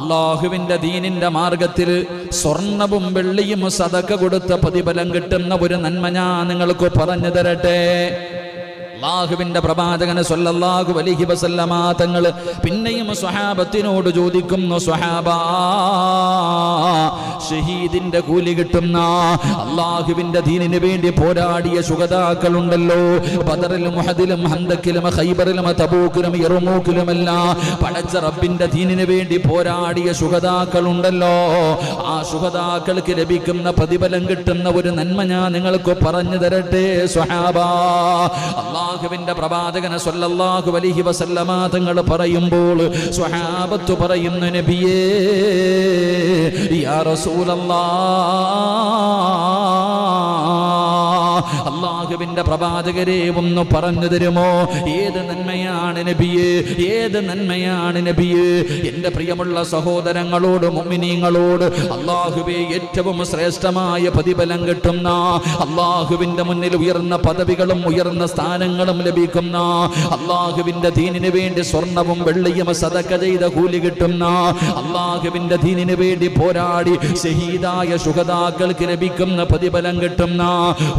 അള്ളാഹുവിന്റെ ദീനിന്റെ മാർഗത്തിൽ സ്വർണവും വെള്ളിയും സദഖ കൊടുത്ത പ്രതിഫലം കിട്ടുന്ന ഒരു നന്മ ഞാൻ നിങ്ങൾക്ക് പറഞ്ഞു തരട്ടെ. അല്ലാഹുവിന്റെ പ്രവാചകൻ സ്വല്ലല്ലാഹു അലൈഹി വസല്ലമ തങ്ങൾ പിന്നെയും സ്വഹാബത്തിനോട് ചോദിക്കുന്നു, സ്വഹാബാ, ഷഹീദിന്റെ കൂലി കിട്ടുന്ന അല്ലാഹുവിന്റെ ദീനിന് വേണ്ടി പോരാടിയ ശുഹദാക്കളുണ്ടല്ലോ, ബദറിലും ഉഹദിലും ഹന്തക്കിലും ഖൈബറിലും തബൂക്കിലും യർമൂക്കിലുമെല്ലാം പടച്ച റബ്ബിന്റെ ദീനിന് വേണ്ടി പോരാടിയ ശുഹദാക്കളുണ്ടല്ലോ, ആ ശുഹദാക്കൾക്ക് ലഭിക്കുന്ന പ്രതിഫലം കിട്ടുന്ന ഒരു നന്മ ഞാൻ നിങ്ങൾക്ക് പറഞ്ഞു തരട്ടെ സ്വഹാബാ. അല്ലാഹുവിന്റെ പ്രവാചകൻ സ്വല്ലല്ലാഹു അലൈഹി വസല്ലമ തങ്ങൾ പറയുമ്പോൾ സ്വഹാബത്ത് പറയുന്നു, നബിയേ യാ റസൂലല്ലാഹ്, അല്ലാഹുവിന്റെ പ്രവാചകരെ ഒന്ന് പറഞ്ഞു തരുമോ, ഏത് നന്മയാണ് നബിയേ, ഏത് നന്മയാണ് നബിയേ? എന്റെ പ്രിയമുള്ള സഹോദരങ്ങളോട്, മുഅ്മിനീങ്ങളോട്, അല്ലാഹുവേ ഏറ്റവും ശ്രേഷ്ഠമായ പ്രതിഫലം കിട്ടുന്ന, അല്ലാഹുവിന്റെ മുന്നിൽ ഉയർന്ന പദവികളും ഉയർന്ന സ്ഥാനങ്ങളും ലഭിക്കുന്ന, അല്ലാഹുവിന്റെ ദീനിന് വേണ്ടി സ്വർണവും വെള്ളിയും സദഖ ചെയ്ത കൂലി കിട്ടുന്ന, അല്ലാഹുവിന്റെ ദീനിന് വേണ്ടി പോരാടി ഷഹീദായ ശുഹദാക്കൾക്ക് ലഭിക്കുന്ന പ്രതിഫലം കിട്ടുന്ന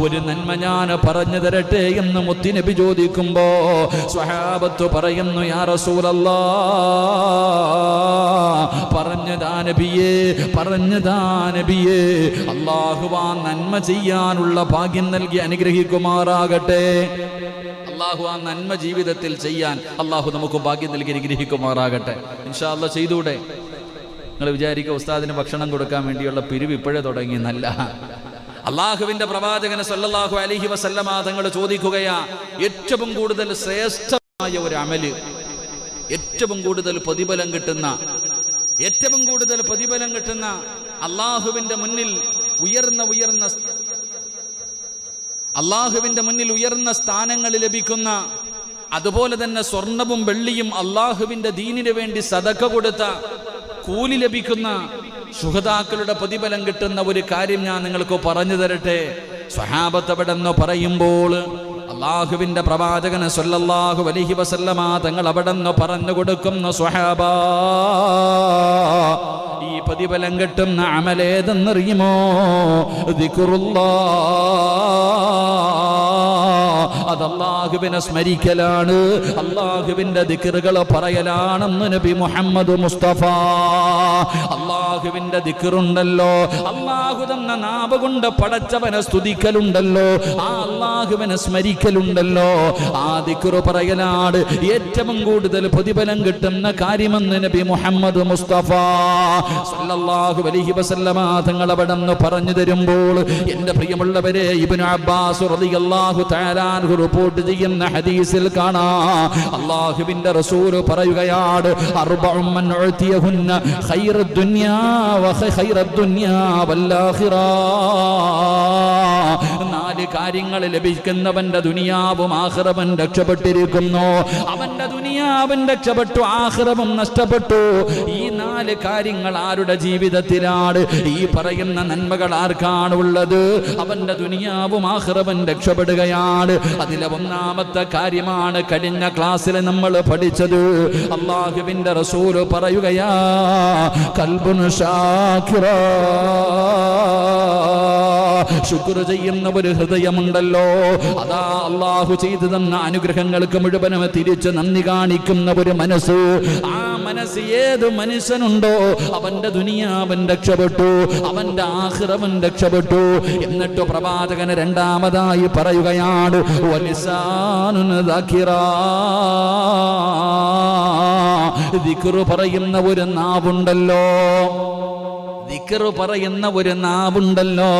ഒരു നന്മ ഞാൻ പറഞ്ഞു തരട്ടെ എന്ന് മുത്തുനബി ചോദിക്കുമ്പോ സ്വഹാബത്ത് പറയുന്നു, യാ റസൂലല്ലാഹ്, പറഞ്ഞതാ നബിയേ, പറഞ്ഞതാ നബിയേ. അല്ലാഹു ആ നന്മ ചെയ്യാനുള്ള ഭാഗ്യം നൽകി അനുഗ്രഹിക്കുമാറാകട്ടെ. അല്ലാഹു ആ നന്മ ജീവിതത്തിൽ ചെയ്യാൻ അല്ലാഹു നമുക്ക് ഭാഗ്യം നൽകി അനുഗ്രഹിക്കുമാറാകട്ടെ. ഇൻഷാ അല്ലാഹ് ചെയ്തൂടെ? നിങ്ങൾ വിചാരിക്കുക ഉസ്താദിന് ഭക്ഷണം കൊടുക്കാൻ വേണ്ടിയുള്ള പിരിവ് ഇപ്പോഴേ തുടങ്ങി എന്നല്ല. അല്ലാഹുവിന്റെ പ്രവാചകൻ സല്ലല്ലാഹു അലൈഹി വസല്ലമ തങ്ങൾ ചോദിക്കുകയാ, ഏറ്റവും കൂടുതൽ ശ്രേഷ്ഠമായ ഒരു അമല്, ഏറ്റവും കൂടുതൽ പ്രതിഫലം കിട്ടുന്ന, ഏറ്റവും കൂടുതൽ പ്രതിഫലം കിട്ടുന്ന, അല്ലാഹുവിന്റെ മുന്നിൽ ഉയർന്ന സ്ഥാനങ്ങൾ ലഭിക്കുന്ന, അതുപോലെ തന്നെ സ്വർണവും വെള്ളിയും അല്ലാഹുവിന്റെ ദീനിന് വേണ്ടി സദഖ കൊടുത്ത കൂലി ലഭിക്കുന്ന ശുഹദാക്കളുടെ പ്രതിഫലം കിട്ടുന്ന ഒരു കാര്യം ഞാൻ നിങ്ങൾക്ക് പറഞ്ഞു തരട്ടെ. സ്വഹാബത്ത് അവിടെന്ന് പറയുമ്പോൾ അല്ലാഹുവിന്റെ പ്രവാചകൻ സ്വല്ലല്ലാഹു അലൈഹി വസല്ലമ തങ്ങൾ അവിടെന്ന് പറഞ്ഞു കൊടുക്കുന്നു, സ്വഹാബാ, ഈ പ്രതിഫലം കിട്ടുന്ന അമലേതെന്നറിയുമോ? ദിക്റുല്ലാഹ്, അത് അല്ലാഹുവിനെ സ്മരിക്കലാണ്, അല്ലാഹുവിന്റെ ദിക്റുകൾ പറയലാണെന്ന് നബി മുഹമ്മദ് മുസ്തഫ. അല്ലാഹുവിന്റെ ദിക്റുണ്ടല്ലോ, അല്ലാഹു തന്ന നാവ് കൊണ്ട് പടച്ചവനെ സ്തുതിക്കലുണ്ടല്ലോ, ആ അല്ലാഹുവിനെ സ്മരിക്കലുണ്ടല്ലോ, ആ ദിക്റ് പറയലാണ് ഏറ്റവും കൂടുതൽ പ്രതിഫലം കിട്ടുന്ന കാര്യമെന്ന് നബി മുഹമ്മദ് മുസ്തഫ സല്ലല്ലാഹു അലൈഹി വസല്ലമ തങ്ങൾ അവിടെന്ന് പറഞ്ഞു തരുമ്പോൾ എന്റെ പ്രിയമുള്ളവരെ, ഇബ്നു അബ്ബാസ് റളിയല്ലാഹു തആല അൻഹു റിപ്പോർട്ട് ചെയ്യുന്ന ഹദീസിൽ കാണാം, അല്ലാഹുവിന്റെ റസൂൽ പറയുകയാണ്, അർബഉ മൻ ഉതിയഹുന്ന ഖൈറദ് ദുനിയാ വ ഖൈറദ് ദുനിയാ വൽ ആഖിറ. നാല് കാര്യങ്ങൾ ലഭിക്കുന്നവന്റെ ദുനിയാവും ആഖിറവും രക്ഷപ്പെട്ടിരിക്കുന്നു. അവന്റെ ദുനിയാവും രക്ഷപ്പെട്ടു, ആഖിറവും നഷ്ടപ്പെട്ടു. ഈ നാല് കാര്യങ്ങൾ ആരുടെ ജീവിതത്തിലാണ്? ഈ പറയുന്ന നന്മകൾ ആർക്കാണുള്ളത്? അവന്റെ ദുനിയാവും ആഖിറവും രക്ഷപ്പെടുകയാണ്. അതിലെ ഒന്നാമത്തെ കാര്യമാണ് കഴിഞ്ഞ ക്ലാസ്സിൽ നമ്മൾ പഠിച്ചത്. അല്ലാഹുവിന്റെ റസൂൽ പറയുകയാ, ഖൽബുൻ ഷാകിറ, ശുക്ർ ചെയ്യുന്ന ഒരു ഹൃദയമുണ്ടല്ലോ, അതാ അല്ലാഹു ചെയ്തു തന്ന അനുഗ്രഹങ്ങൾക്ക് മുഴുവനും തിരിച്ച് നന്ദി കാണിക്കുന്ന ഒരു മനസ്സ്. ആ മനസ്സ് ഏത് മനുഷ്യനുണ്ടോ അവന്റെ ദുനിയാവൻ രക്ഷപ്പെട്ടു, അവന്റെ ആഖിറവൻ രക്ഷപ്പെട്ടു. എന്നിട്ട് പ്രവാചകൻ രണ്ടാമതായി പറയുകയാണ്, വലിസാനുൻ ദാകിറാ, ദിക്റ് പറയുന്ന ഒരു നാവുണ്ടല്ലോ, ദിക്റ് പറയുന്ന ഒരു നാവുണ്ടല്ലോ,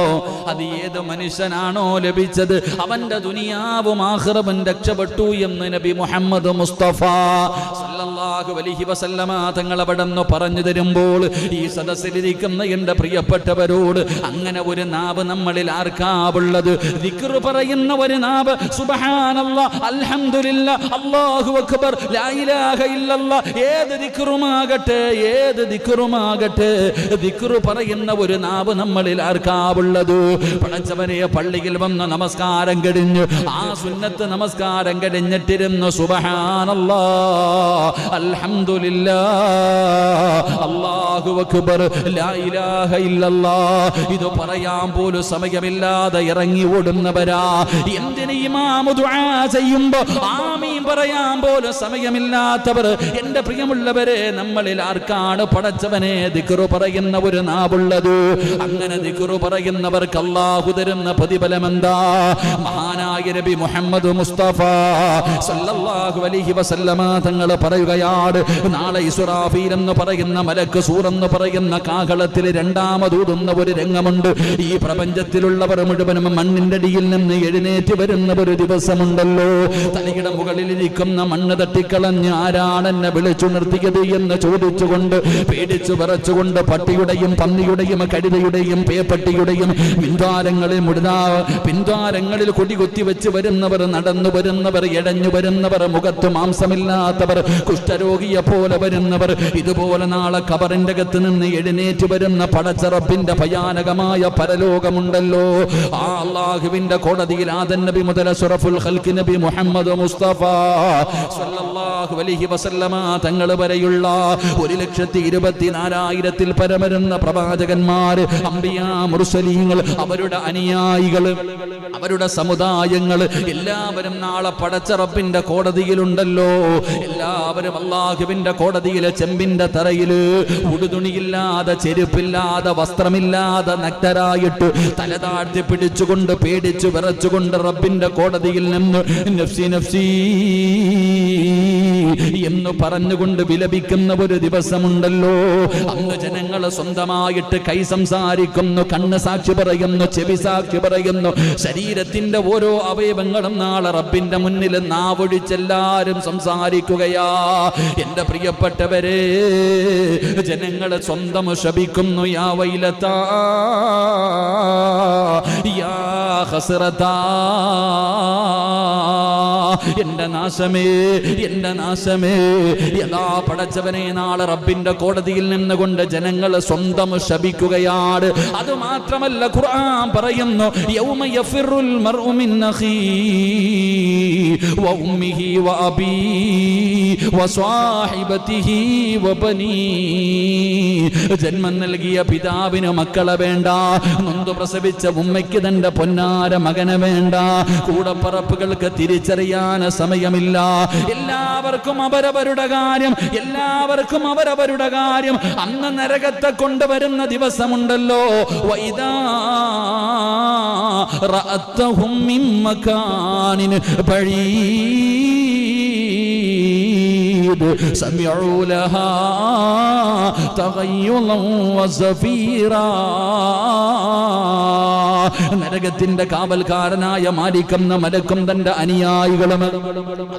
അത് ഏത് മനുഷ്യനാണോ ലഭിച്ചത് അവന്റെ ദുനിയാവും ആഖിറവും രക്ഷപ്പെട്ടു എന്ന് നബി മുഹമ്മദ് മുസ്തഫ സല്ലല്ലാഹു അലൈഹി വസല്ലമ തങ്ങൾ അവിടെന്ന് പറഞ്ഞു തരുമ്പോൾ ഈ സദസ്സിലിരിക്കുന്ന എന്റെ പ്രിയപ്പെട്ടവരോട്, അങ്ങനെ ഒരു നാവ് നമ്മളിൽ ആർക്കാവുള്ളത്? ദിക്റ് പറയുന്ന ഒരു നാവ്. സുബ്ഹാനല്ലാഹ്, അൽഹംദുലില്ലാഹ്, അല്ലാഹു അക്ബർ, ലാ ഇലാഹ ഇല്ലല്ലാഹ്, ഏത് ദിക്റുമാകട്ടെ, ഏത് ദിക്റുമാകട്ടെ, ദിക്റ് പറയുന്ന ഒരു നാവ് നമ്മളിൽ ആർക്കാവുള്ളത്? പടച്ചവനെ, പള്ളിയിൽ വന്ന് നമസ്കാരം കഴിഞ്ഞ് ആ സുന്നത്ത് നമസ്കാരം കഴിഞ്ഞിട്ടിരുന്നു സുബ്ഹാനല്ലാഹ് അൽഹംദുലില്ലാഹ്, അല്ലാഹു അക്ബർ, ലാ ഇലാഹ ഇല്ലല്ലാഹ്. ഇത് പറയാൻ പോലും സമയമില്ലാതെ ഇറങ്ങി ഓടുന്നവരാ. എന്തിന് ഇമാം ദുആ ചെയ്യുമ്പോ ആമീൻ പറയാൻ പോലും സമയമില്ലാത്തവർ? എന്റെ പ്രിയമുള്ളവരെ, നമ്മളിൽ ആർക്കാണ് പടച്ചവനെ ദിക്റ് പറയുന്ന ഒരു നാവുള്ളത്? അങ്ങനെ ദിക്റ് പറയുന്നവർക്ക് അല്ലാഹു തരുന്ന പ്രതിഫലം എന്താ? മഹാനായ നബി മുഹമ്മദ് മുസ്തഫ സല്ലല്ലാഹു അലൈഹി വസല്ലമ തങ്ങൾ പറയുകയാണ്, നാളെ ഇസ്റാഫീൽ എന്ന് പറയുന്ന മലക്ക് സൂർ എന്ന് പറയുന്ന കാഹളത്തിൽ രണ്ടാമതൂതുന്ന ഒരു രംഗമുണ്ട്. ഈ പ്രപഞ്ചത്തിലുള്ളവർ മുഴുവനും മണ്ണിന്റെ അടിയിൽ നിന്ന് എഴുന്നേറ്റ് വരുന്ന ഒരു ദിവസമുണ്ടല്ലോ. തലയുടെ മുകളിലിരിക്കുന്ന മണ്ണ് തട്ടിക്കളഞ്ഞ് ആരാണ് എന്നെ വിളിച്ചുണർത്തിയത് എന്ന് ചോദിച്ചുകൊണ്ട് പേടിച്ചു വിറച്ചുകൊണ്ട് പട്ടിയുടെയും പന്നിയുടെയും കഴുതയുടെയും പേപ്പട്ടിയുടെയും പിൻദ്വാരങ്ങളിൽ കൊടികുത്തി വെച്ച് വരുന്നവർ, നടന്നു വരുന്നവർ, എഴഞ്ഞു വരുന്നവർ, മുഖത്ത് മാംസമില്ലാത്തവർ, കുഷ്ഠരോഗിയെ പോലെ വരുന്നവർ, ഇതുപോലെ നാളെ ഖബറിന്റെ അകത്ത് നിന്ന് എഴുന്നേറ്റ് വരുന്ന പടച്ചറപ്പിന്റെ ഭയാനകമായ പരലോകമുണ്ടല്ലോ. ആ അല്ലാഹുവിന്റെ കോടതിയിൽ ആദം നബി മുതൽ അഷ്റഫുൽ ഖൽഖ് നബി മുഹമ്മദ് മുസ്തഫ സല്ലല്ലാഹു അലൈഹി വസല്ലമ തങ്ങൾ വരെയുള്ള 1,24,000 പരമരുന്ന പ്രവാചകന്മാർ, അംബിയാ, മുർസലീങ്ങൾ, അവരുടെ അനുയായികൾ, അവരുടെ സമുദായങ്ങൾ എല്ലാവരും നാളെ പടച്ച റബ്ബിന്റെ കോടതിയിലുണ്ടല്ലോ. എല്ലാവരും അല്ലാഹുവിന്റെ കോടതിയിലെ ചെമ്പിന്റെ തറയില് ഉടുതുണിയില്ലാതെ, ചെരുപ്പില്ലാതെ, വസ്ത്രമില്ലാതെ നഗ്നരായിട്ട് തല താഴ്ത്തി പിടിച്ചുകൊണ്ട് പേടിച്ചു വിറച്ചുകൊണ്ട് റബ്ബിന്റെ കോടതിയിൽ നിന്ന് നഫ്സി നഫ്സി എന്ന് പറഞ്ഞുകൊണ്ട് വിലപിക്കുന്ന ഒരു ദിവസമുണ്ടല്ലോ. അന്ന് ജനങ്ങൾ സ്വന്തമായിട്ട് കൈ സംസാരിക്കുന്നു, കണ്ണ് സാക്ഷി പറയുന്നു, ചെവി സാക്ഷി പറയുന്നു, ശരീരത്തിന്റെ ഓരോ അവയവങ്ങളും നാളെ റബ്ബിന്റെ മുന്നിൽ നാവൊഴിച്ചെല്ലാരും സംസാരിക്കുകയാ. എന്റെ പ്രിയപ്പെട്ടവരെ, ജനങ്ങൾ സ്വന്തം ശപിക്കുന്നു, യാ വൈലതാ യാ ഖസ്റതാ, എന്റെ നാശമേ, എന്റെ നാശമേ. യഥാ പടച്ചവനെ നാളെ റബ്ബിന്റെ കോടതിയിൽ നിന്നുകൊണ്ട് ജനങ്ങൾ സ്വന്തം ശപിക്കുകയാണ്. അത് മാത്രമല്ല, ഖുർആൻ പറയുന്നു, യൗമ യഫിറുൽ മർഉ മിൻ അഖീഹി വ ഉമ്മിഹി വ അബീഹി വ സ്വാഹിബതിഹി വ ബനീഹി. ജന്മം നൽകിയ പിതാവിന് മക്കളെ വേണ്ട, നൊന്തു പ്രസവിച്ച ഉമ്മയ്ക്ക് തന്റെ പൊന്നാര മകനെ വേണ്ട, കൂടപ്പറപ്പുകൾക്ക് തിരിച്ചറിയാൻ സമയമില്ല. എല്ലാവർക്കും അവരവരുടെ കാര്യം, എല്ലാവർക്കും അവരവരുടെ കാര്യം. അന്ന് നരകത്തെ കൊണ്ടുവരുന്ന ദിവസമുണ്ടല്ലോ. വൈദാ റഅത്തഹും മിൻ മകാനിൻ ബഈദ് സമിഉ ലഹാ തഗയ്യുളൻ വസഫീറാ. നരകത്തിന്റെ കാവൽക്കാരനായ മാലിക്കുന്ന മലക്കും തന്റെ അനുയായികളും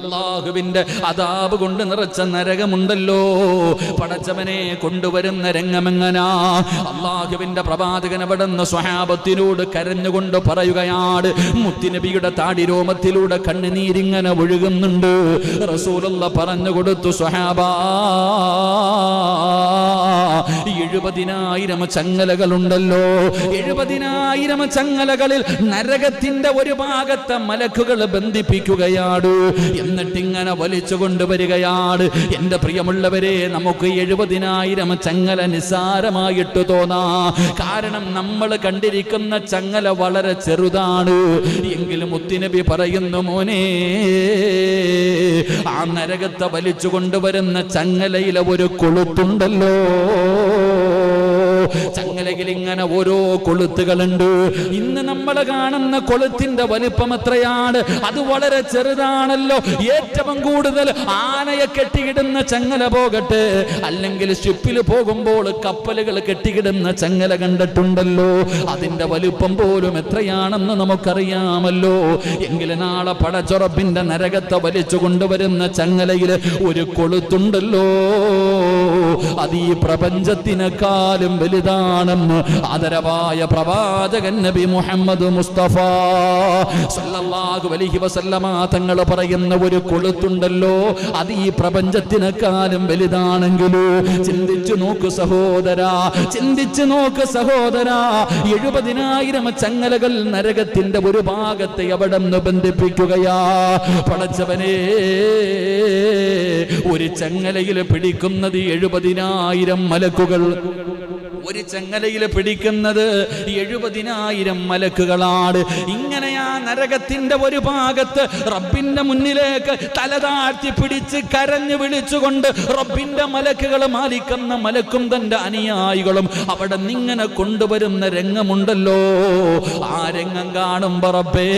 അല്ലാഹുവിന്റെ അദാബ് കൊണ്ട് നിറച്ച നരകമുണ്ടല്ലോ. പടച്ചവനെ കൊണ്ടുവരുന്ന രംഗമെങ്ങനാ? അല്ലാഹുവിന്റെ പ്രവാചകൻ അവിടുന്ന് സ്വഹാബത്തിനോട് കരഞ്ഞുകൊണ്ട് പറയുകയാണ്, മുത്തുനബിയുടെ താടിരോമത്തിലൂടെ കണ്ണുനീരിങ്ങനെ ഒഴുകുന്നുണ്ട്. റസൂലുള്ളാഹി പറഞ്ഞു കൊടുത്തു, സ്വഹാബാ, 70,000 ചങ്ങലകളുണ്ടല്ലോ. 70,000 ചങ്ങലകളിൽ നരകത്തിന്റെ ഒരു ഭാഗത്തെ മലക്കുകൾ ബന്ധിപ്പിക്കുകയാണ്. എന്നിട്ടിങ്ങനെ വലിച്ചു കൊണ്ടുവരികയാണ്. എന്റെ പ്രിയമുള്ളവരെ, നമുക്ക് 70,000 ചങ്ങല നിസ്സാരമായിട്ട് തോന്നാം. കാരണം നമ്മൾ കണ്ടിരിക്കുന്ന ചങ്ങല വളരെ ചെറുതാണ്. എങ്കിലും മുത്തുനബി പറയുന്നു, മോനെ, ആ നരകത്തെ വലിച്ചു കൊണ്ടുവരുന്ന ചങ്ങലയിലെ ഒരു കൊളുത്തുണ്ടല്ലോ. ചങ്ങലയിൽ ഇങ്ങനെ ഓരോ കൊളുത്തുകളുണ്ട്. ഇന്ന് നമ്മൾ കാണുന്ന കൊളുത്തിന്റെ വലിപ്പം എത്രയാണ്? അത് വളരെ ചെറുതാണല്ലോ. ഏറ്റവും കൂടുതൽ ആനയെ കെട്ടിയിടുന്ന ചങ്ങല പോകട്ടെ, അല്ലെങ്കിൽ ഷിപ്പിൽ പോകുമ്പോൾ കപ്പലുകൾ കെട്ടിയിടുന്ന ചങ്ങല കണ്ടിട്ടുണ്ടല്ലോ. അതിന്റെ വലിപ്പം പോലും എത്രയാണെന്ന് നമുക്കറിയാമല്ലോ. എങ്കിലും നാളെ പടച്ചുറപ്പിന്റെ നരകത്തെ വലിച്ചു കൊണ്ടുവരുന്ന ചങ്ങലയിൽ ഒരു കൊളുത്തുണ്ടല്ലോ. അത് ഈ പ്രപഞ്ചത്തിനെക്കാളും വലുതാണെന്ന് ആദരവായ പ്രവാചകൻ നബി മുഹമ്മദ് മുസ്തഫ സല്ലല്ലാഹു അലൈഹി വസല്ലമ തങ്ങൾ പറയുന്ന ഒരു കൊളുത്തുണ്ടല്ലോ, അത് ഈ പ്രപഞ്ചത്തിനെക്കാളും വലുതാണെങ്കിലോ ചിന്തിച്ചു നോക്ക് സഹോദരാ, ചിന്തിച്ചു നോക്ക് സഹോദരാ. 70,000 ചങ്ങലകൾ നരകത്തിന്റെ ഒരു ഭാഗത്തെ അവിടെ നിന്ന് ബന്ധിപ്പിക്കുകയാ. പടച്ചവനെ, ഒരു ചങ്ങലയിൽ പിടിക്കുന്നത് 70,000 മലക്കുകൾ. ഒരു ചങ്ങലയിൽ പിടിക്കുന്നത് 70,000 മലക്കുകളാണ്. ഇങ്ങനെയാ നരകത്തിന്റെ ഒരു ഭാഗത്ത് റബ്ബിന്റെ മുന്നിലേക്ക് തലതാഴ്ത്തി പിടിച്ച് കരഞ്ഞു വിളിച്ചുകൊണ്ട് റബ്ബിന്റെ മലക്കുകൾ മാലിക്കുന്ന മലക്കും തന്റെ അനുയായികളും അവിടെ നിങ്ങനെ കൊണ്ടുവരുന്ന രംഗമുണ്ടല്ലോ. ആ രംഗം കാണുമ്പോ റബ്ബേ,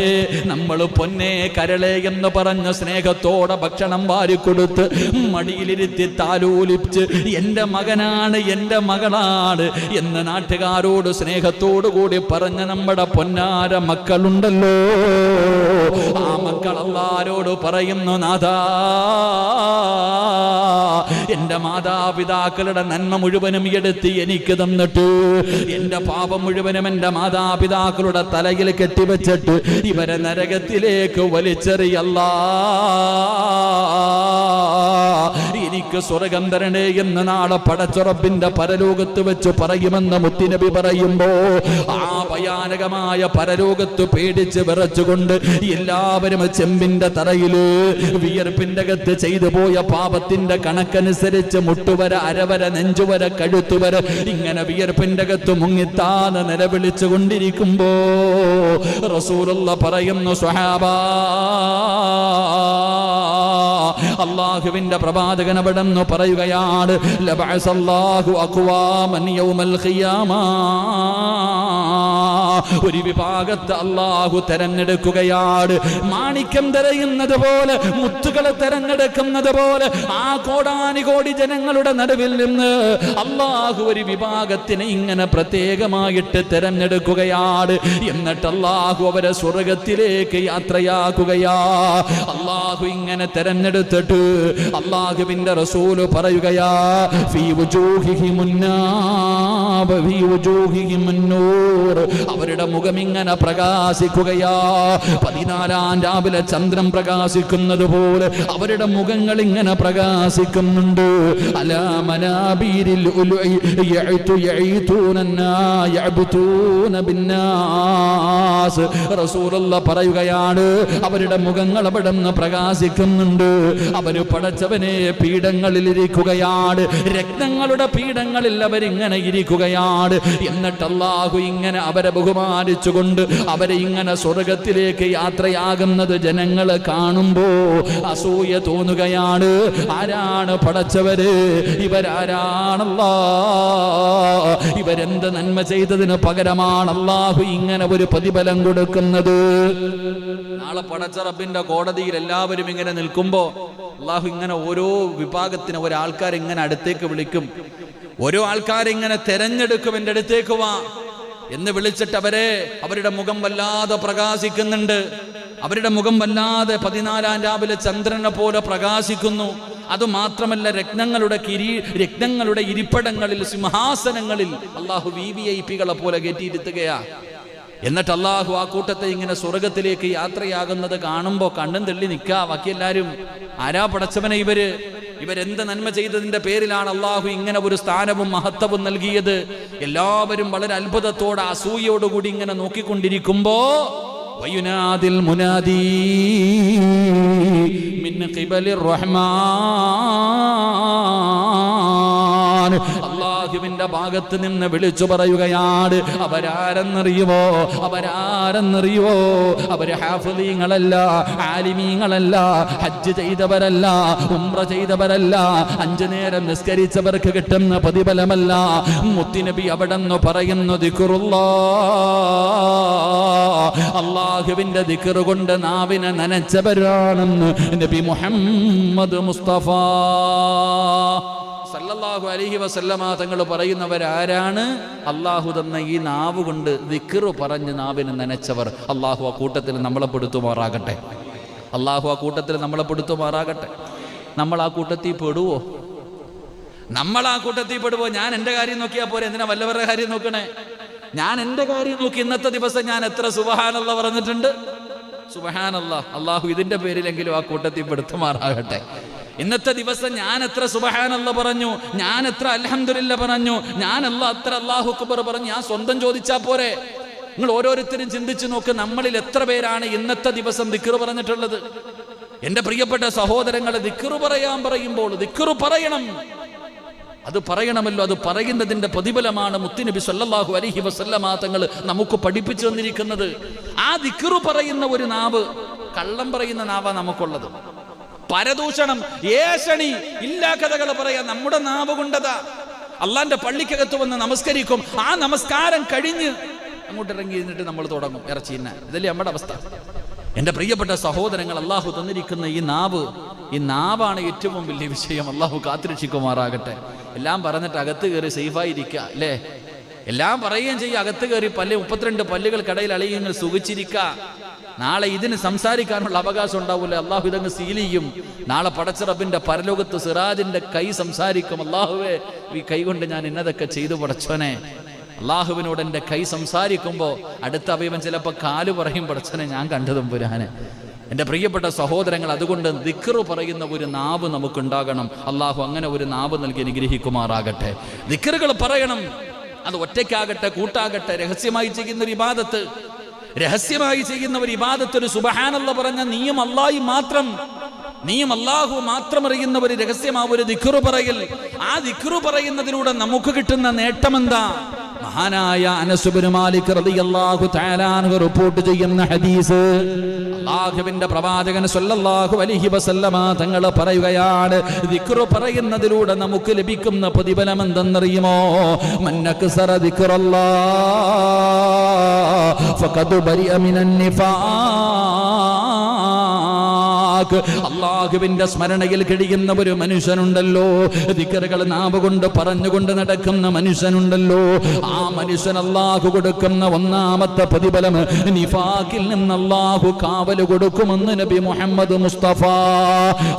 നമ്മൾ പൊന്നേ കരളെ എന്ന് പറഞ്ഞ സ്നേഹത്തോടെ ഭക്ഷണം വാരിക്കൊടുത്ത് മടിയിലിരുത്തി താലോലിച്ച് എന്റെ മകനാണ്, എന്റെ മകളാണ് എന്ന് നാട്ടുകാരോട് സ്നേഹത്തോടു കൂടി പറഞ്ഞ നമ്മുടെ പൊന്നാര മക്കളുണ്ടല്ലോ. ആ മക്കൾ അല്ലാഹുവോട് പറയുന്നു, നാഥാ, എന്റെ മാതാപിതാക്കളുടെ നന്മ മുഴുവനും എടുത്ത് എനിക്ക് തന്നിട്ട് എന്റെ പാപം മുഴുവനും എന്റെ മാതാപിതാക്കളുടെ തലയിൽ കെട്ടിവെച്ചിട്ട് ഇവരെ നരകത്തിലേക്ക് വലിച്ചെറിയല്ലാ, എനിക്ക് സ്വർഗം തരണേ എന്ന് നാളെ പടച്ചുറപ്പിന്റെ പരലോകത്ത് വെച്ച് പറയുമെന്ന് മുത്തുനബി പറയുമ്പോ ആ ഭയാനകമായ പരലോകത്ത് പേടിച്ച് വിറച്ചുകൊണ്ട് എല്ലാവരും ചെമ്പിന്റെ തറയില് വിയർപ്പിന്റെ അകത്ത് ചെയ്തു പോയ പാപത്തിന്റെ കണക്കനുസരിച്ച് മുട്ടുവര, അരവര, നെഞ്ചുവര, കഴുത്തുവര ഇങ്ങനെ വിയർപ്പിന്റെ അകത്ത് മുങ്ങിത്താന്ന് നിലവിളിച്ചു കൊണ്ടിരിക്കുമ്പോ റസൂലുള്ള പറയുന്നു, സ്വഹാബാ, അല്ലാഹുവിന്റെ പ്രവാചകൻ അവിടെന്ന് പറയുകയാണ്, ലബഅസല്ലാഹു അഖ്വാമൻ യൗമൽ ഖിയാമ, ഒരു വിഭാഗത്തെ അല്ലാഹു തെരഞ്ഞെടുക്കുകയാണ്. മാണിക്യം തിരയുന്നത് പോലെ, മുത്തുകളെ തെരഞ്ഞെടുക്കുന്നത് പോലെ ആ കോടാനുകോടി ജനങ്ങളുടെ നടുവിൽ നിന്ന് അല്ലാഹു ഒരു വിഭാഗത്തിനെ ഇങ്ങനെ പ്രത്യേകമായിട്ട് തെരഞ്ഞെടുക്കുകയാണ്. എന്നിട്ട് അല്ലാഹു അവരെ സ്വർഗത്തിലേക്ക് യാത്രയാക്കുകയാ. അല്ലാഹു ഇങ്ങനെ തെരഞ്ഞെടുത്തിട്ട് അല്ലാഹുവിന്റെ റസൂല് പറയുകയാ, ഫീ വുജൂഹിഹിമുൻ നാബ ഫീ വുജൂഹിഹിമുൻ നൂർ, അവരുടെ മുഖം ഇങ്ങനെ പ്രകാശിക്കുകയാ. 14-ാം രാവിലെ ചന്ദ്രൻ പ്രകാശിക്കുന്നത് പോലെ അവരുടെ മുഖങ്ങൾ ഇങ്ങനെ പ്രകാശിക്കുന്നുണ്ട്. അലാ മനാബീരിൽ ഉലുഇ യഅ്തുന യഅ്ബുതൂന ബിന്നാസ്, റസൂലുള്ളാഹി പറയുകയാണ്, അവരുടെ മുഖങ്ങൾ അവിടെ നിന്ന് പ്രകാശിക്കുന്നുണ്ട്. അവര് പടച്ചവനെ പീഠങ്ങളിൽ ഇരിക്കുകയാണ്, രത്നങ്ങളുടെ പീഠങ്ങളിൽ അവരിങ്ങനെ ഇരിക്കുകയാണ്. എന്നിട്ട് അല്ലാഹു ഇങ്ങനെ അവരെ ബഹുമാനിച്ചുകൊണ്ട് അവരെ ഇങ്ങനെ സ്വർഗത്തിലേക്ക് യാത്രയാകുന്നത് ജനങ്ങൾ കാണുമ്പോ അസൂയ തോന്നുകയാണ്. ആരാണ് പടച്ചവര്? ഇവരാരാണല്ലാ? ഇവരെന്ത് നന്മ ചെയ്തതിന് പകരമാണ് അല്ലാഹു ഇങ്ങനെ ഒരു പ്രതിഫലം കൊടുക്കുന്നത്? നാളെ പടച്ച റബ്ബിന്റെ കോടതിയിൽ എല്ലാവരും ഇങ്ങനെ നിൽക്കുമ്പോ അല്ലാഹു ഇങ്ങനെ ഓരോ വിഭാഗത്തിന് ഒരാൾക്കാരെ ഇങ്ങനെ അടുത്തേക്ക് വിളിക്കും. ഓരോ ആൾക്കാരെ ഇങ്ങനെ തെരഞ്ഞെടുക്കും, എൻ്റെ അടുത്തേക്ക് വാ എന്ന് വിളിച്ചിട്ട് അവരുടെ മുഖം വല്ലാതെ പ്രകാശിക്കുന്നുണ്ട്. അവരുടെ മുഖം വല്ലാതെ 14-ാം രാവിലെ ചന്ദ്രനെ പോലെ പ്രകാശിക്കുന്നു. അതുമാത്രമല്ല, രത്നങ്ങളുടെ ഇരിപ്പിടങ്ങളിൽ, സിംഹാസനങ്ങളിൽ അല്ലാഹു വിവിഐപികളെ പോലെ കയറ്റിയിരുത്തുകയാ. എന്നിട്ട് അല്ലാഹു ആ കൂട്ടത്തെ ഇങ്ങനെ സ്വർഗത്തിലേക്ക് യാത്രയാകുന്നത് കാണുമ്പോൾ കണ്ണും തള്ളി നിൽക്കാ. ബാക്കി എല്ലാവരും ആരാ പടച്ചവനെ ഇവരെന്ത് നന്മ ചെയ്തതിന്റെ പേരിലാണ് അല്ലാഹു ഇങ്ങനെ ഒരു സ്ഥാനവും മഹത്വവും നൽകിയത്? എല്ലാവരും വളരെ അത്ഭുതത്തോടെ അസൂയോടുകൂടി ഇങ്ങനെ നോക്കിക്കൊണ്ടിരിക്കുമ്പോ വയുനാദിൽ മുനാദി മിൻ ഖിബലിർ റഹ്മാൻ, അല്ലാഹുവിന്റെ ഭാഗത്ത് നിന്ന് വിളിച്ചു പറയുകയാണ്. അവരാരെന്നറിയുവോ? അവര് ഹാഫിളീങ്ങളല്ല, ആലിമീങ്ങളല്ല, ഹജ്ജ് ചെയ്തവരല്ല, ഉംറ ചെയ്തവരല്ല, 5 നേരം നിസ്കരിച്ചവർക്ക് കിട്ടുന്ന പ്രതിഫലമല്ല. മുത്തുനബി അവിടെന്ന് പറയുന്നു, ദിക്റുല്ലാഹ്, അല്ലാഹുവിന്റെ ദിക്ർ കൊണ്ട് നാവിനെ നനച്ചവരാണെന്ന് നബി മുഹമ്മദ് മുസ്തഫ സല്ലല്ലാഹു അലൈഹി വസല്ലമ തങ്ങൾ പറയുന്നവരാരാണ്? അല്ലാഹു തന്ന ഈ നാവ് കൊണ്ട് ദിക്ർ പറഞ്ഞ് നാവിനെ നനച്ചവർ. അല്ലാഹു ആ കൂട്ടത്തിൽ നമ്മളെ പെടുത്തുമാറാകട്ടെ. നമ്മൾ ആ കൂട്ടത്തിൽ പെടുവോ? ഞാൻ എൻ്റെ കാര്യം നോക്കിയാൽ പോരെ, എന്തിനാ വല്ലവരുടെ കാര്യം നോക്കണേ? ഞാൻ എൻ്റെ കാര്യം നോക്കി ഇന്നത്തെ ദിവസം ഞാൻ എത്ര സുബ്ഹാനല്ലാഹ് പറഞ്ഞിട്ടുണ്ട്. സുബ്ഹാനല്ലാഹ്, അള്ളാഹു ഇതിന്റെ പേരിലെങ്കിലും ആ കൂട്ടത്തിൽ പെടുത്തുമാറാകട്ടെ. ഇന്നത്തെ ദിവസം ഞാൻ എത്ര സുബ്ഹാനല്ലാഹ് പറഞ്ഞു, ഞാൻ എത്ര അൽഹംദുലില്ലാഹ് പറഞ്ഞു, ഞാൻ എത്ര അല്ലാഹു അക്ബർ പറഞ്ഞു. ഞാൻ സ്വന്തം ചോദിച്ചാ പോരെ? നിങ്ങൾ ഓരോരുത്തരും ചിന്തിച്ചു നോക്ക്, നമ്മളിൽ എത്ര പേരാണ് ഇന്നത്തെ ദിവസം ദിക്ർ പറഞ്ഞിട്ടുള്ളത്? എന്റെ പ്രിയപ്പെട്ട സഹോദരങ്ങളെ, ദിക്ർ പറയുമ്പോൾ ദിക്ർ പറയണം. അത് പറയണമല്ലോ. അത് പറയുന്നതിന്റെ പ്രതിഫലമാണ് മുത്തുനബി സല്ലല്ലാഹു അലൈഹി വസല്ലമ തങ്ങൾ നമുക്ക് പഠിപ്പിച്ചു തന്നിരിക്കുന്നത്. ആ ദിക്ർ പറയുന്ന ഒരു നാവ്, കള്ളം പറയുന്ന നാവാ നമുക്കുള്ളത്. പരദൂഷണം, ഏഷണി, ഇല്ലാ കഥകൾ പറയാൻ നമ്മുടെ നാവ് കൊണ്ടതാ. അള്ളാന്റെ പള്ളിക്കകത്ത് വന്ന് നമസ്കരിക്കും, ആ നമസ്കാരം കഴിഞ്ഞ് അങ്ങോട്ട് ഇറങ്ങി ഇരുന്നിട്ട് നമ്മൾ തുടങ്ങും ഇറച്ചി തിന്നാൻ. ഇതല്ലേ നമ്മുടെ അവസ്ഥ. എൻ്റെ പ്രിയപ്പെട്ട സഹോദരങ്ങൾ, അള്ളാഹു തന്നിരിക്കുന്ന ഈ നാവാണ് ഏറ്റവും വലിയ വിഷയം. അള്ളാഹു കാത്തുരക്ഷിക്കുമാറാകട്ടെ. എല്ലാം പറഞ്ഞിട്ട് അകത്ത് കയറി സേഫായിരിക്കുക അല്ലേ? എല്ലാം പറയുകയും ചെയ്യുക, അകത്ത് കയറി 32 പല്ലുകൾക്കിടയിൽ അളിയങ്ങൾ സുഖിച്ചിരിക്കുക. നാളെ ഇതിന് സംസാരിക്കാനുള്ള അവകാശം ഉണ്ടാവില്ല. അള്ളാഹു ഇതങ്ങ് സീൽ ചെയ്യും. നാളെ പടച്ച റബ്ബിന്റെ പരലോകത്ത് സിറാജിന്റെ കൈ സംസാരിക്കും. അള്ളാഹുവേ, ഈ കൈ കൊണ്ട് ഞാൻ ഇന്നതൊക്കെ ചെയ്തു പടച്ചോനെ. അള്ളാഹുവിനോട് എൻ്റെ കൈ സംസാരിക്കുമ്പോൾ അടുത്ത അവയവൻ ചിലപ്പോൾ കാല് പറയും, പടച്ചനെ ഞാൻ കണ്ടതും പുരാനെ. എൻ്റെ പ്രിയപ്പെട്ട സഹോദരങ്ങൾ, അതുകൊണ്ട് ദിക്ർ പറയുന്ന ഒരു നാവ് നമുക്കുണ്ടാകണം. അള്ളാഹു അങ്ങനെ ഒരു നാവ് നൽകി അനുഗ്രഹിക്കുമാറാകട്ടെ. ദിക്റുകൾ പറയണം. അത് ഒറ്റയ്ക്കാകട്ടെ, കൂട്ടാകട്ടെ, രഹസ്യമായി ചെയ്യുന്ന ഒരു ഇബാദത്ത്. രഹസ്യമായി ചെയ്യുന്ന ഒരു ഇബാദത്ത്, ഒരു സുബ്ഹാനല്ലാഹ് പറഞ്ഞ നീയും അല്ലാഹു മാത്രം അറിയുന്ന ഒരു രഹസ്യമാ ഒരു ദിക്ർ പറയൽ. ആ ദിക്ർ പറയുന്നതിലൂടെ നമുക്ക് കിട്ടുന്ന നേട്ടമെന്താ? മഹാനായ അനസ് ഇബ്നു മാലിക് റളിയല്ലാഹു തആല അൻഹു റിപ്പോർട്ട് ചെയ്യുന്ന ഹദീസ്, അല്ലാഹുവിന്റെ പ്രവാചകൻ സ്വല്ലല്ലാഹു അലൈഹി വസല്ലമ തങ്ങൾ പറയുകയാണ്, ദിക്ർ പറയുന്നതിലൂടെ നമുക്ക് ലഭിക്കുന്ന പ്രതിഫലം എന്തെന്നറിയുമോ? മന്നക്സറ ദിക്റല്ലാഹ് ഫഖദ് ബരിഅ മിനൻ നിഫാഖ്. അല്ലാഹുവിന്റെ സ്മരണയിൽ കഴിയുന്ന ഒരു മനുഷ്യനുണ്ടല്ലോ, ദിക്റുകൾ നാവ് കൊണ്ട് പറഞ്ഞുകൊണ്ട് നടക്കുന്ന മനുഷ്യനുണ്ടല്ലോ, ആ മനുഷ്യൻ അല്ലാഹു കൊടുക്കുന്ന ഒന്നാമത്തെ പ്രതിഫലം നിഫാഖിൽ നിന്ന് അല്ലാഹു കാവൽ കൊടുക്കുമെന്ന് നബി മുഹമ്മദ് മുസ്തഫ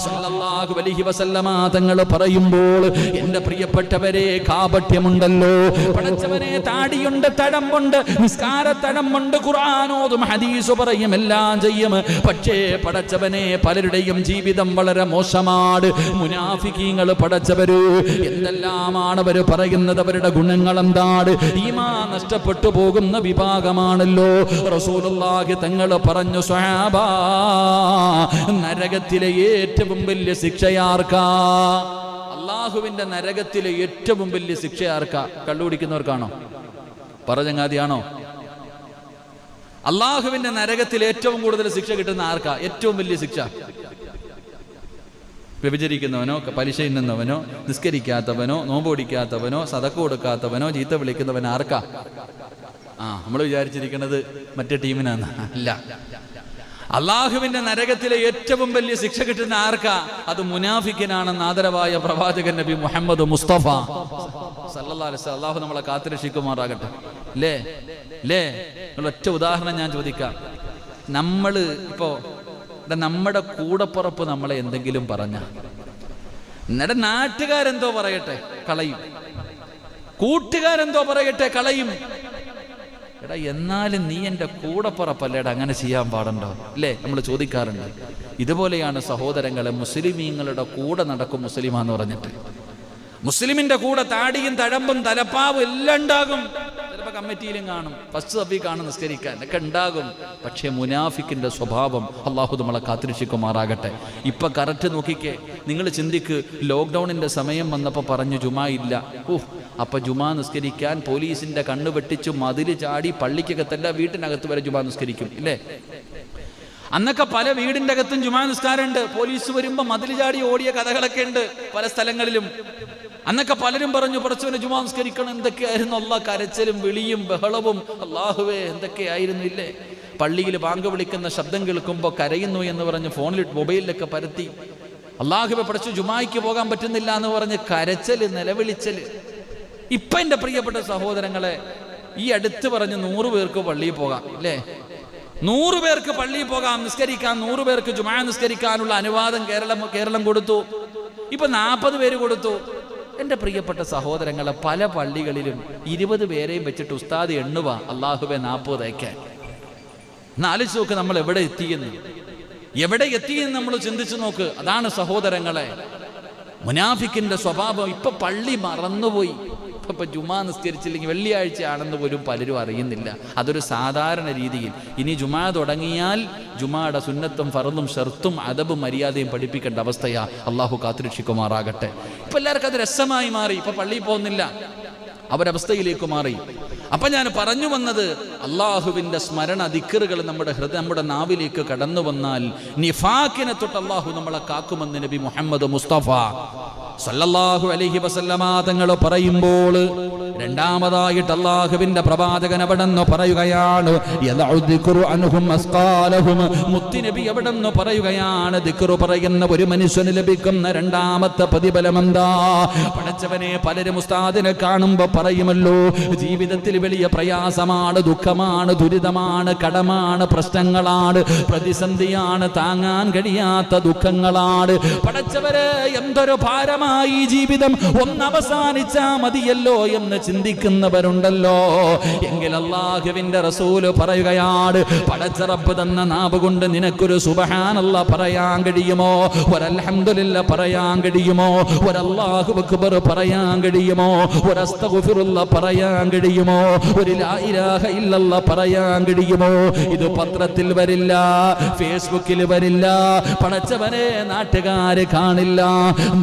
സല്ലല്ലാഹു അലൈഹി വസല്ലമ തങ്ങൾ പറയുമ്പോൾ, എൻ്റെ പ്രിയപ്പെട്ടവരെ, കാപട്യമുണ്ടല്ലോ. പടച്ചവനെ, താടിയുണ്ട്, തഴമ്പുണ്ട്, നിസ്കാരത്തഴമ്പുണ്ട്, ഖുർആനോതും, ഹദീസ് പറയും, എല്ലാം ചെയ്യും. പക്ഷേ പടച്ചവനെ, പലരുടെയും ജീവിതം വളരെ മോശമാണ്. മുനാഫിക്കീങ്ങൾ പടച്ചവര് എന്തെല്ലാമാണ് അവർ പറയുന്നത്, അവരുടെ ഗുണങ്ങൾ എന്താണ്? ഈമാൻ നഷ്ടപ്പെട്ടു പോകുന്ന വിഭാഗമാണല്ലോ. റസൂലുള്ളാഹി തങ്ങൾ പറഞ്ഞു, സ്വഹാബാ, നരകത്തിലെ ഏറ്റവും വലിയ ശിക്ഷയാർക്കാ? അള്ളാഹുവിന്റെ നരകത്തിലെ ഏറ്റവും വലിയ ശിക്ഷയാർക്കാ? കള്ളുകുടിക്കുന്നവർക്കാണോ? പറചങ്ങാതിയാണോ? അള്ളാഹുവിന്റെ നരകത്തിൽ ഏറ്റവും കൂടുതൽ ശിക്ഷ കിട്ടുന്ന ആർക്കാ? ഏറ്റവും വലിയ ശിക്ഷ വ്യഭിചരിക്കുന്നവനോ, പലിശ ഇന്നുന്നവനോ, നിസ്കരിക്കാത്തവനോ, നോമ്പൊടിക്കാത്തവനോ, സദക്ക കൊടുക്കാത്തവനോ, ചീത്ത വിളിക്കുന്നവൻ ആർക്കാ? നമ്മൾ വിചാരിച്ചിരിക്കുന്നത് മറ്റേ ടീമിനാണ്. അല്ല, അള്ളാഹുവിന്റെ നരകത്തിലെ ഏറ്റവും വലിയ ശിക്ഷ കിട്ടുന്ന ആർക്കാ? അത് മുനാഫിക്കിനാണെന്ന് ആദരവായ പ്രവാചകൻ നബി മുഹമ്മദ് മുസ്തഫ സല്ലല്ലാഹു അലൈഹി വസല്ലം. അള്ളാഹു നമ്മളെ കാത്തുരക്ഷിക്കുമാറാകട്ടെ. അല്ലേ? ഒറ്റ ഉദാഹരണം ഞാൻ ചോദിക്കാം. നമ്മുടെ കൂടപ്പുറപ്പ് നമ്മളെ എന്തെങ്കിലും പറഞ്ഞ, എന്നിട്ട് നാട്ടുകാരെന്തോ പറയട്ടെ, കളയും. കൂട്ടുകാരെന്തോ പറയട്ടെ, കളയും. എടാ, എന്നാലും നീ എൻ്റെ കൂടപ്പുറപ്പല്ലേടാ, അങ്ങനെ ചെയ്യാൻ പാടുണ്ടോ? അല്ലേ? നമ്മൾ ചോദിക്കാറുണ്ട്. ഇതുപോലെയാണ് സഹോദരങ്ങളെ, മുസ്ലിമീങ്ങളുടെ കൂടെ നടക്കും മുസ്ലിമാന്ന് പറഞ്ഞിട്ട്. മുസ്ലിമിന്റെ കൂടെ താടിയും തഴമ്പും തലപ്പാവും എല്ലാം ഉണ്ടാകും. ചിലപ്പോൾ കമ്മിറ്റിയിലും കാണും, ഫസ്റ്റ് സഭി കാണും, നിസ്കരിക്കാൻ ഒക്കെ ഉണ്ടാകും. പക്ഷേ മുനാഫിക്കിന്റെ സ്വഭാവം അള്ളാഹു നമ്മളെ കാത്തിരക്ഷിക്കുമാറാകട്ടെ. ഇപ്പൊ കറക്റ്റ് നോക്കിക്കേ, നിങ്ങൾ ചിന്തിക്ക്, ലോക്ക്ഡൌണിന്റെ സമയം വന്നപ്പോൾ പറഞ്ഞു ജുമാ ഇല്ല. അപ്പൊ ജുമാ നിസ്കരിക്കാൻ പോലീസിന്റെ കണ്ണ് വെട്ടിച്ചു മതില് ചാടി പള്ളിക്കകത്തല്ല വീട്ടിനകത്ത് വരെ ജുമാ നിസ്കരിക്കും, ഇല്ലേ? അന്നൊക്കെ പല വീടിന്റെ അകത്തും ജുമാ നിസ്കാരമുണ്ട്. പോലീസ് വരുമ്പോ മതിൽ ചാടി ഓടിയ കഥകളൊക്കെ ഉണ്ട് പല സ്ഥലങ്ങളിലും. അന്നൊക്കെ പലരും പറഞ്ഞു, പടച്ചവനെ ജുമാ നിസ്കരിക്കണം. എന്തൊക്കെയായിരുന്നു അള്ളാഹ്, കരച്ചിലും വിളിയും ബഹളവും. അള്ളാഹുവേ, എന്തൊക്കെയായിരുന്നു, ഇല്ലേ? പള്ളിയിൽ ബാങ്ക് വിളിക്കുന്ന ശബ്ദം കേൾക്കുമ്പോൾ കരയുന്നു എന്ന് പറഞ്ഞ് ഫോണിൽ മൊബൈലിലൊക്കെ പരത്തി. അള്ളാഹുവെ, പഠിച്ചു ജുമായ്ക്ക് പോകാൻ പറ്റുന്നില്ല എന്ന് പറഞ്ഞ് കരച്ചല്, നിലവിളിച്ചല്. ഇപ്പൊ എൻ്റെ പ്രിയപ്പെട്ട സഹോദരങ്ങളെ, ഈ അടുത്ത് പറഞ്ഞ് 100 പേർക്ക് പള്ളിയിൽ പോകാം, ഇല്ലേ? 100 പേർക്ക് പള്ളിയിൽ പോകാം, നിസ്കരിക്കാം. 100 പേർക്ക് ജുമാ നിസ്കരിക്കാനുള്ള അനുവാദം കേരളം കൊടുത്തു. ഇപ്പൊ 40 പേര് കൊടുത്തു. എൻ്റെ പ്രിയപ്പെട്ട സഹോദരങ്ങളെ, പല പള്ളികളിലും 20 പേരെയും വെച്ചിട്ട് ഉസ്താദ് എണ്ണുക, അള്ളാഹുവെ 40 തയ്ക്കാൻ. ആലോചിച്ച് നോക്ക്, നമ്മൾ എവിടെ എത്തിയെന്ന് നമ്മൾ ചിന്തിച്ചു നോക്ക്. അതാണ് സഹോദരങ്ങളെ മുനാഫിക്കിന്റെ സ്വഭാവം. ഇപ്പൊ പള്ളി മറന്നുപോയി. ഇപ്പൊ ജുമാ നിസ്കരിച്ചില്ലെങ്കിൽ വെള്ളിയാഴ്ച ആണെന്ന് പോലും പലരും അറിയുന്നില്ല. അതൊരു സാധാരണ രീതിയിൽ. ഇനി ജുമാ തുടങ്ങിയാൽ ജുമായുടെ സുന്നത്തും ഫർളും ഷർത്തും അദബും മര്യാദയും പഠിപ്പിക്കേണ്ട അവസ്ഥയാ. അള്ളാഹു കാത്തുരക്ഷിക്കുമാറാകട്ടെ. ഇപ്പൊ എല്ലാവർക്കും അത് രസമായി മാറി. ഇപ്പൊ പള്ളിയിൽ പോകുന്നില്ല, അവരവസ്ഥയിലേക്ക് മാറി. അപ്പൊ ഞാൻ പറഞ്ഞു വന്നത്, അള്ളാഹുവിന്റെ സ്മരണ ദിക്റുകൾ നമ്മുടെ നാവിലേക്ക് കടന്നു വന്നാൽ നിഫാക്കിനെ തൊട്ട് അള്ളാഹു നമ്മളെ കാക്കുമെന്ന് നബി മുഹമ്മദ് മുസ്തഫ സല്ലല്ലാഹു അലൈഹി വസല്ലമ തങ്ങൾ പറയുമ്പോൾ, രണ്ടാമതായിട്ട് അള്ളാഹുവിന്റെ പ്രവാചകൻ അവിടെന്ന് പറയുകയാണ്, മുത്തുനബി അവിടെന്ന് പറയുകയാണ്, ദിക്റ് പറയുന്ന ഒരു മനുഷ്യന് ലഭിക്കുന്ന രണ്ടാമത്തെ പ്രതിഫലം എന്താ? പടച്ചവനെ, പലരും ഉസ്താദിനെ കാണുമ്പോ പറയുമല്ലോ, ജീവിതത്തിൽ വലിയ പ്രയാസമാണ്, ദുഃഖമാണ്, ദുരിതമാണ്, കടമാണ്, പ്രശ്നങ്ങളാണ്, പ്രതിസന്ധിയാണ്, താങ്ങാൻ കഴിയാത്ത ദുഃഖങ്ങളാണ്. പടച്ചവരെ, എന്തൊരു ഭാരമായി ഈ ജീവിതം, ഒന്ന് അവസാനിച്ചാ മതിയല്ലോ എന്ന് ചിന്തിക്കുന്നവരുണ്ടല്ലോ. എങ്കിൽ അല്ലാഹുവിന്റെ റസൂല് പറയുകയാണ്, പടച്ച റബ്ബ് തന്ന നാവ് കൊണ്ട് നിനക്കൊരു സുബ്ഹാനല്ലാഹ് പറയാൻ കഴിയുമോ? ഒരു അൽഹംദുലില്ലാഹ് പറയാൻ കഴിയുമോ? ഒരു അല്ലാഹു അക്ബർ പറയാൻ കഴിയുമോ? ഒരു അസ്തഗ്ഫിറുല്ലാഹ് പറയാൻ കഴിയുമോ? ഒരു ലാ ഇലാഹ ഇല്ലല്ലാഹ് പറയാൻ കഴിയുമോ? ഇത് പത്രത്തിൽ വരില്ല, ഫേസ്ബുക്കിൽ വരില്ല, പടച്ചവനെ നാട്ടുകാര് കാണില്ല.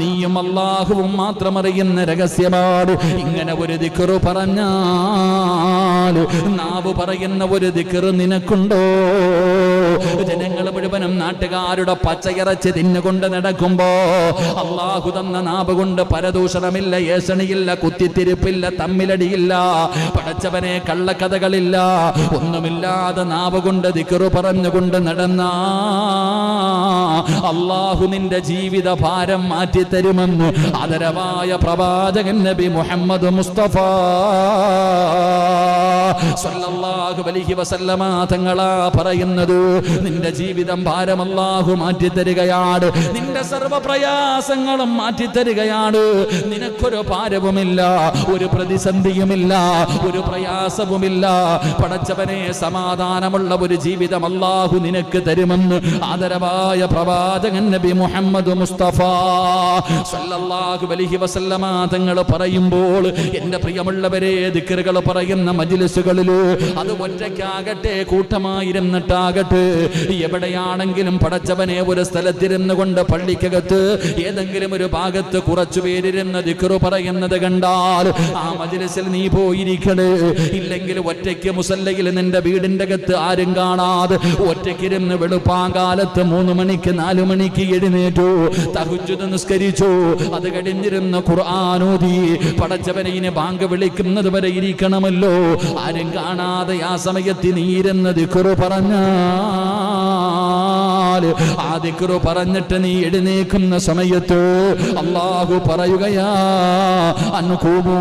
നീയും അല്ലാഹുവും മാത്രം അറിയുന്ന രഹസ്യമാണ്. ഇങ്ങനെ ഒരു ദിക്റ് പറഞ്ഞാൽ, നാവ് പറയുന്ന ഒരു ദിക്റ് നിനക്കുണ്ടോ? ജനങ്ങൾ മുഴുവനും നാട്ടുകാരുടെ പച്ചയിറച്ചി തിന്നുകൊണ്ട് നടക്കുമ്പോ അള്ളാഹു തന്ന നാവ് കൊണ്ട് പരദൂഷണമില്ല, ഏഷണിയില്ല, കുത്തിത്തിരിപ്പില്ല, തമ്മിലടിയില്ല, പടച്ചവനെ കള്ളക്കഥകളില്ല, ഒന്നുമില്ലാതെ നാവ് കൊണ്ട് ദിക്റ് പറഞ്ഞുകൊണ്ട് നടന്ന അള്ളാഹു നിന്റെ ജീവിത ഭാരം മാറ്റിത്തരുമെന്ന് ആദരവായ പ്രവാചകൻ നബി മുഹമ്മദ് മുസ്തഫ സല്ലല്ലാഹു അലൈഹി വസല്ലമ തങ്ങളാ പറയുന്നത്. നിന്റെ ജീവിതം ഭാരം അല്ലാഹു മാറ്റിത്തരികയാണ്, നിന്റെ സർവ്വ പ്രയാസങ്ങളും മാറ്റിത്തരികയാണ്. നിനക്കൊരു ഭാരവുമില്ല, ഒരു പ്രതിസന്ധിയുമില്ല, ഒരു പ്രയാസവുമില്ല. പടച്ചവനെ, സമാധാനമുള്ള ഒരു ജീവിതം അല്ലാഹു നിനക്ക് തരുമെന്ന് ആദരവായ പ്രവാചകൻ നബി മുഹമ്മദ് മുസ്തഫ സല്ലല്ലാഹു അലൈഹി വസല്ലമ തങ്ങൾ പറയുമ്പോൾ, എൻ്റെ പ്രിയമുള്ളവരെ, ദിക്റുകൾ പറയുന്ന മജ്ലിസുകളിൽ, അത് ഒറ്റയ്ക്കാകട്ടെ കൂട്ടമായിരുന്നിട്ടാകട്ടെ, എവിടെയാണെങ്കിലും പടച്ചവനെ ഒരു സ്ഥലത്തിരുന്നു കൊണ്ട് പള്ളിക്കകത്ത് ഏതെങ്കിലും ഒരു ഭാഗത്ത് കുറച്ചു പേരിരുന്ന് ദിക്റ് പറയുന്നത് കണ്ടാൽ ആ മജ്ലിസിൽ നീ പോയിരിക്കണേ. ഇല്ലെങ്കിൽ ഒറ്റയ്ക്ക് മുസല്ലയിൽ നിന്റെ വീടിന്റെ അകത്ത് ആരും കാണാതെ ഒറ്റയ്ക്കിരുന്ന് വെളുപ്പാങ്കാലത്ത് 3 മണിക്ക് 4 മണിക്ക് എഴുന്നേറ്റു, തഹജ്ജുദ് നിസ്കരിച്ചു, അത് കഴിഞ്ഞിരുന്ന് ഖുർആൻ ഓതി, പടച്ചവനെ ഇനി ബാങ്ക് വിളിക്കുന്നത് വരെ ഇരിക്കണമല്ലോ, ആരും കാണാതെ ആ സമയത്ത് നീ ഇരുന്ന് ദിക്റ് പറഞ്ഞാൽ, ആ ദിക്റ് പറഞ്ഞിട്ട് നീ എഴുന്നേക്കുന്ന സമയത്ത് അല്ലാഹു പറയുകയാ, അൻഖൂമൂ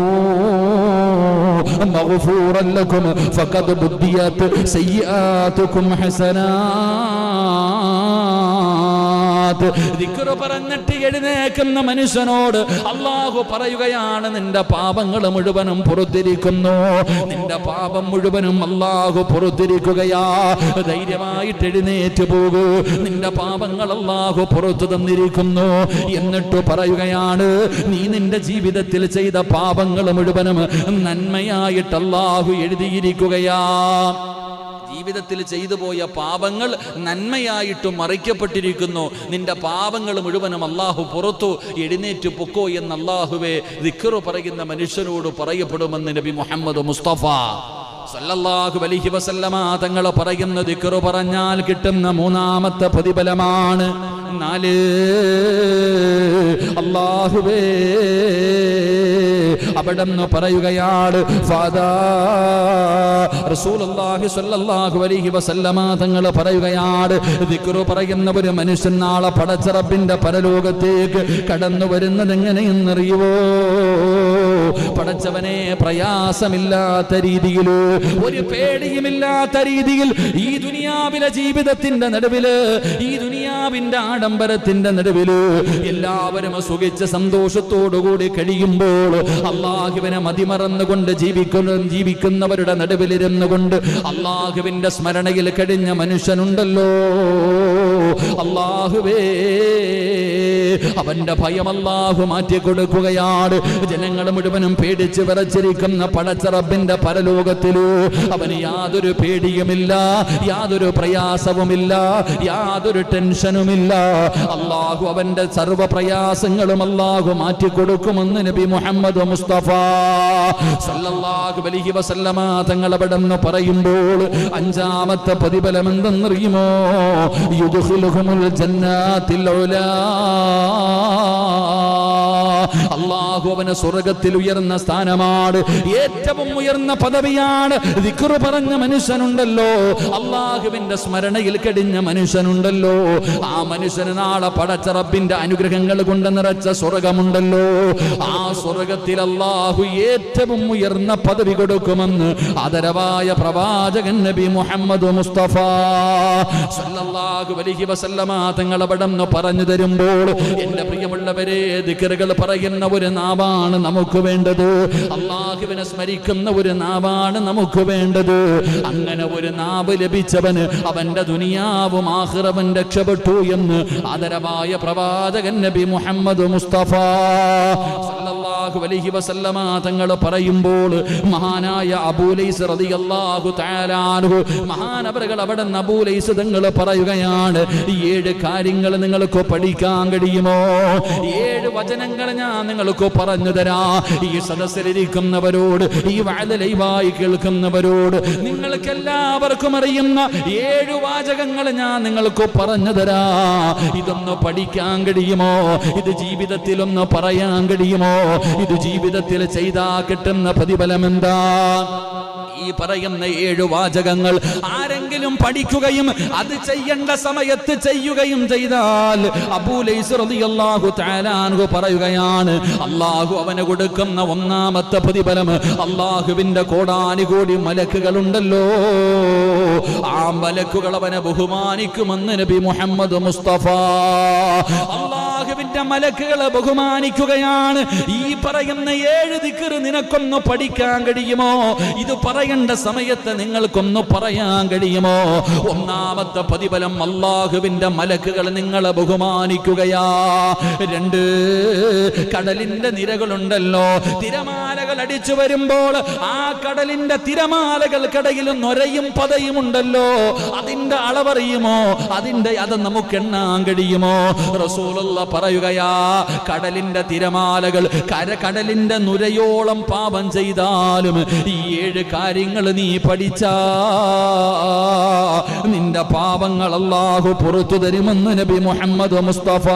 മഗ്ഫൂറൻ ലക്കും ഫഖദ് ബുദ്ദിയത് സയ്യിആതുകും ഹസനാത്. ദിക്റ് പറഞ്ഞിട്ട് എഴുന്നേക്കുന്ന മനുഷ്യനോട് അല്ലാഹു പറയുകയാണ്, നിന്റെ പാപങ്ങൾ മുഴുവനും പുറത്തിരിക്കുന്നു, നിന്റെ പാപം മുഴുവനും അല്ലാഹു പുറത്തിരിക്കുകയാ. ധൈര്യമായിട്ട് എഴുന്നേറ്റ് പോകൂ, നിന്റെ പാപങ്ങൾ അല്ലാഹു പുറത്തു തന്നിരിക്കുന്നു. എന്നിട്ട് പറയുകയാണ്, നീ നിന്റെ ജീവിതത്തിൽ ചെയ്ത പാപങ്ങൾ മുഴുവനും നന്മയായിട്ട് അല്ലാഹു എഴുതിയിരിക്കുകയാ. ജീവിതത്തിൽ ചെയ്തു പോയ പാപങ്ങൾ നന്മയായിട്ട് മറിക്കപ്പെട്ടിരിക്കുന്നു. നിന്റെ പാപങ്ങൾ മുഴുവനും അല്ലാഹു പുറത്തു എഴുന്നേറ്റ് പൊക്കോ എന്ന് അല്ലാഹുവേ ദിക്റ് പറയുന്ന മനുഷ്യനോട് പറയപ്പെടുമെന്ന് നബി മുഹമ്മദ് മുസ്തഫ സല്ലല്ലാഹു അലൈഹി വസല്ലമ തങ്ങൾ പറയുന്ന ദിക്റ് പറഞ്ഞാൽ കിട്ടുന്ന 3ാമത്തെ പ്രതിഫലമാണ് 4. അല്ലാഹുവേ, അവിടെന്ന് പറയുകയാണ്, റസൂലുള്ളാഹി സ്വല്ലല്ലാഹു അലൈഹി വസല്ലമ തങ്ങൾ പറയുകയാണ്, ദിക്റ് പറയുന്ന ഒരു മനുഷ്യൻ നാളെ പടച്ച റബ്ബിന്റെ പരലോകത്തേക്ക് കടന്നു വരുന്നത് എങ്ങനെയെന്നറിയുവോ? പടച്ചവനെ, പ്രയാസമില്ലാത്ത രീതിയിൽ ഒരു പേടിയുമില്ലാത്ത രീതിയിൽ ഈ ദുനിയാവിലെ ജീവിതത്തിന്റെ നടുവില്, ഈ ദുനിയാവിന്റെ ആഡംബരത്തിന്റെ നടുവില് എല്ലാവരും സുഖിച്ച് സന്തോഷത്തോടുകൂടി കഴിയുമ്പോൾ അള്ളാഹുവിനെ മതിമറന്നുകൊണ്ട് ജീവിക്കുന്നവരുടെ നടുവിലിരുന്നു കൊണ്ട് അള്ളാഹുവിന്റെ സ്മരണയിൽ കഴിഞ്ഞ മനുഷ്യനുണ്ടല്ലോ, അള്ളാഹുവേ അവന്റെ ഭയം അല്ലാഹു മാറ്റിക്കൊടുക്കുകയാണ്. ജനങ്ങൾ മുഴുവനും പേടിച്ച് വിറച്ചിരിക്കുന്ന പടച്ച റബ്ബിന്റെ പരലോകത്തില് അവന് യാതൊരു പേടിയുമില്ല, യാതൊരു പ്രയാസവുമില്ല, യാതൊരു ടെൻഷനുമില്ല. അല്ലാഹു അവന്റെ സർവ്വ പ്രയാസങ്ങളും അല്ലാഹു മാറ്റിക്കൊടുക്കുമെന്ന് നബി മുഹമ്മദ് മുസ്തഫ സല്ലല്ലാഹു അലൈഹി വസല്ലമ തങ്ങൾ അവിടെന്ന് പറയുമ്പോൾ അഞ്ചാമത്തെ പ്രതിഫലം എന്തെന്നറിയുമോ? യുദ്ഖിലുഹുമുൽ ജന്നാത്തിൽ ഉലാ, അല്ലാഹു അവന് സ്വർഗ്ഗത്തിൽ ഉയർന്ന സ്ഥാനമാണ്, ഏറ്റവും ഉയർന്ന പദവിയാണ്. ദിക്ർ പറഞ്ഞ മനുഷ്യനുണ്ടല്ലോ, അല്ലാഹുവിന്റെ സ്മരണയിൽ കഴിഞ്ഞ മനുഷ്യനുണ്ടല്ലോ, ആ മനുഷ്യന് നാളെ പടച്ച റബ്ബിന്റെ അനുഗ്രഹങ്ങൾ കൊണ്ട് നിറച്ച സ്വർഗ്ഗമുണ്ടല്ലോ, ആ സ്വർഗ്ഗത്തിൽ അല്ലാഹു ഏറ്റവും ഉയർന്ന പദവി കൊടുക്കുമെന്ന് ആദരവായ പ്രവാചകൻ നബി മുഹമ്മദ് മുസ്തഫ സല്ലല്ലാഹു അലൈഹി വസല്ലമ തങ്ങൾ അവിടെന്ന് പറഞ്ഞു തരുമ്പോൾ എന്റെ പ്രിയമുള്ളവരെ, ദിക്റുകൾ പറയുന്ന ഒരു നാവാണ് നമുക്ക് വേണ്ടത്, അല്ലാഹുവിനെ സ്മരിക്കുന്ന ഒരു നാവാണ് നമുക്ക് വേണ്ടത്. അങ്ങനെ ഒരു നാവ് ലഭിച്ചവന് അവന്റെ ദുനിയാവും ആഖിറവും രക്ഷപ്പെട്ടു എന്ന് ആദരവായ പ്രവാചകൻ നബി മുഹമ്മദ് മുസ്തഫ സല്ലല്ലാഹു അലൈഹി വസല്ലമ തങ്ങൾ പറയുമ്പോൾ മഹാനായ അബൂ ലൈസ് റളിയല്ലാഹു തആല അൻഹു മഹാനവറുകൾ അവിടെ അബൂ ലൈസ് തങ്ങൾ പറയുകയാണ്, 7 കാര്യങ്ങൾ നിങ്ങൾക്ക് പഠിക്കാൻ കഴിയുമോ? 7 വചനങ്ങൾ ഞാൻ നിങ്ങൾക്ക് പറഞ്ഞു തരാ. ഈ സദസ്സിലിരിക്കുന്നവരോട്, ഈ വഅദ് ലൈവായി കേൾക്കുന്നവരോട്, നിങ്ങൾക്ക് എല്ലാവർക്കും അറിയുന്ന 7 വാചകങ്ങൾ ഞാൻ നിങ്ങൾക്ക് പറഞ്ഞു തരാ. ഇതൊന്ന് പഠിക്കാൻ കഴിയുമോ? ഇത് ജീവിതത്തിലൊന്ന് പറയാൻ കഴിയുമോ? ഇത് ജീവിതത്തിൽ ചെയ്താ കിട്ടുന്ന പ്രതിഫലം എന്താ? ഈ പറയുന്ന 7 വാചകങ്ങൾ ആരെങ്കിലും പഠിക്കുകയും അത് ചെയ്യേണ്ട സമയത്ത് ചെയ്യുകയും ചെയ്താൽ അബൂ ലൈസ് റളിയല്ലാഹു തആല അൻഹു പറയുകയാണ്, അല്ലാഹു അവന് കൊടുക്കുന്ന ഒന്നാമത്തെ പ്രതിഫലം അല്ലാഹുവിന്റെ കോടാനുകോടി മലക്കുകളുണ്ടല്ലോ, ആ മലക്കുകൾ അവനെ ബഹുമാനിക്കുമെന്ന് നബി മുഹമ്മദ് മുസ്തഫ. അല്ലാഹുവിന്റെ മലക്കുകളെ ബഹുമാനിക്കുകയാണ്. ഈ പറയുന്ന 7 ദിക്ർ നിനക്കൊന്ന് പഠിക്കാൻ കഴിയുമോ? ഇത് പറയേണ്ട സമയത്ത് നിങ്ങൾക്കൊന്ന് പറയാൻ കഴിയുമോ? ഒന്നാമത്തെ പ്രതിഫലം അല്ലാഹുവിന്റെ മലക്കുകൾ നിങ്ങളെ ബഹുമാനിക്കുകയാ. 2, കടലിന്റെ നിരകളുണ്ടല്ലോ, തിരമാലകൾ അടിച്ചു വരുമ്പോൾ ആ കടലിന്റെ തിരമാലകൾക്കിടയിൽ നൊരയും പതയും ഉണ്ടല്ലോ, അതിന്റെ അളവറിയുമോ? അത് നമുക്ക് എണ്ണാൻ കഴിയുമോ? റസൂലുള്ള പറയുകയാ, കടലിന്റെ തിരമാലകൾ കടലിന്റെ നുരയോളം പാപം ചെയ്താലും ഈ 7 കാര്യങ്ങൾ നീ പഠിച്ചാ നിന്റെ പാപങ്ങൾ അല്ലാഹു പുറത്തു തരുമെന്ന് നബി മുഹമ്മദ് മുസ്തഫ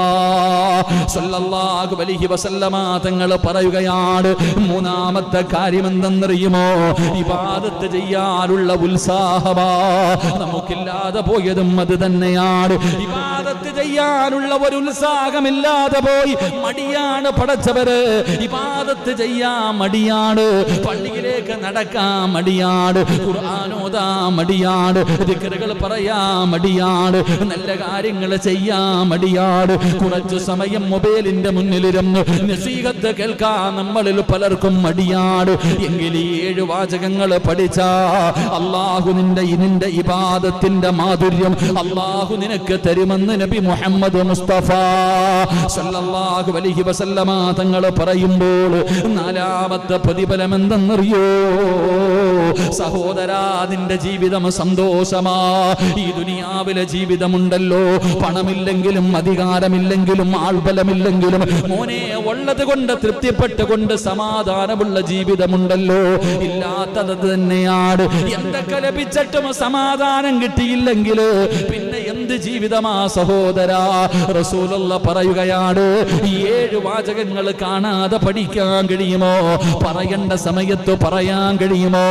സല്ലല്ലാഹു അലൈഹി വസല്ലമ തങ്ങൾ പറയുകയാണ്. മൂന്നാമത്തെ കാര്യം എന്തെന്നറിയുമോ? ഇബാദത്ത് ചെയ്യാനുള്ള ഉത്സാഹമാ. നമുക്കില്ലാതെ പോയതും അത് തന്നെയാണ്. ഇബാദത്ത് ചെയ്യാനുള്ള ഒരു ഉത്സാഹമില്ലാതെ പോയി മടിയാണ് പടച്ചവര്. ഇബാദത്ത് ചെയ്യാൻ മടിയാണ്, പള്ളിയിലേക്ക് നടക്കാൻ മടിയാണ്, ഖുർആൻ ഓതാൻ മടിയാണ്, ദിക്റുകൾ പറയാൻ മടിയാണ്, നല്ല കാര്യങ്ങൾ ചെയ്യാൻ മടിയാണ്. കുറച്ചു സമയം മൊബൈലിന്റെ മുന്നിലിരുന്ന് നസീഹത്ത് കേൾക്കാൻ നമ്മളിൽ പലർക്കും മടിയാണ്. എങ്കിൽ ഈ 7 വാചകങ്ങൾ പഠിച്ചാ അല്ലാഹു നിന്റെ ഇബാദത്തിന്റെ മാധുര്യം അല്ലാഹു നിനക്ക് തരുമെന്ന് നബി മുഹമ്മദ് മുസ്തഫ സല്ലല്ലാഹു അലൈഹി വസല്ലമ തങ്ങൾ പറയുമ്പോൾ നാലാമത്തെ പ്രതിഫലം എന്തെന്നറിയോ? സഹോദരാ, നിന്റെ ജീവിതം സന്തോഷമാ. ഈ ദുനിയാവിലെ ജീവിതമുണ്ടല്ലോ, പണമില്ലെങ്കിലും അധികാരമില്ലെങ്കിലും ആൾബലമില്ലെങ്കിലും മോനെ ഉള്ളത് കൊണ്ട് തൃപ്തിപ്പെട്ടുകൊണ്ട് സമാധാനമുള്ള ജീവിതമുണ്ടല്ലോ, ഇല്ലാത്തത് തന്നെയാണ്. എന്തൊക്കെ ലഭിച്ചിട്ടും സമാധാനം കിട്ടിയില്ലെങ്കിൽ പിന്നെ എന്ത് ജീവിതമാ സഹോദരാ. റസൂലുള്ള പറയുകയാണ്, ഈ 7 വാചകങ്ങൾ കാണാതെ പഠിക്കാൻ കഴിയുമോ? പറയേണ്ട സമയത്ത് പറയാൻ കഴിയുമോ?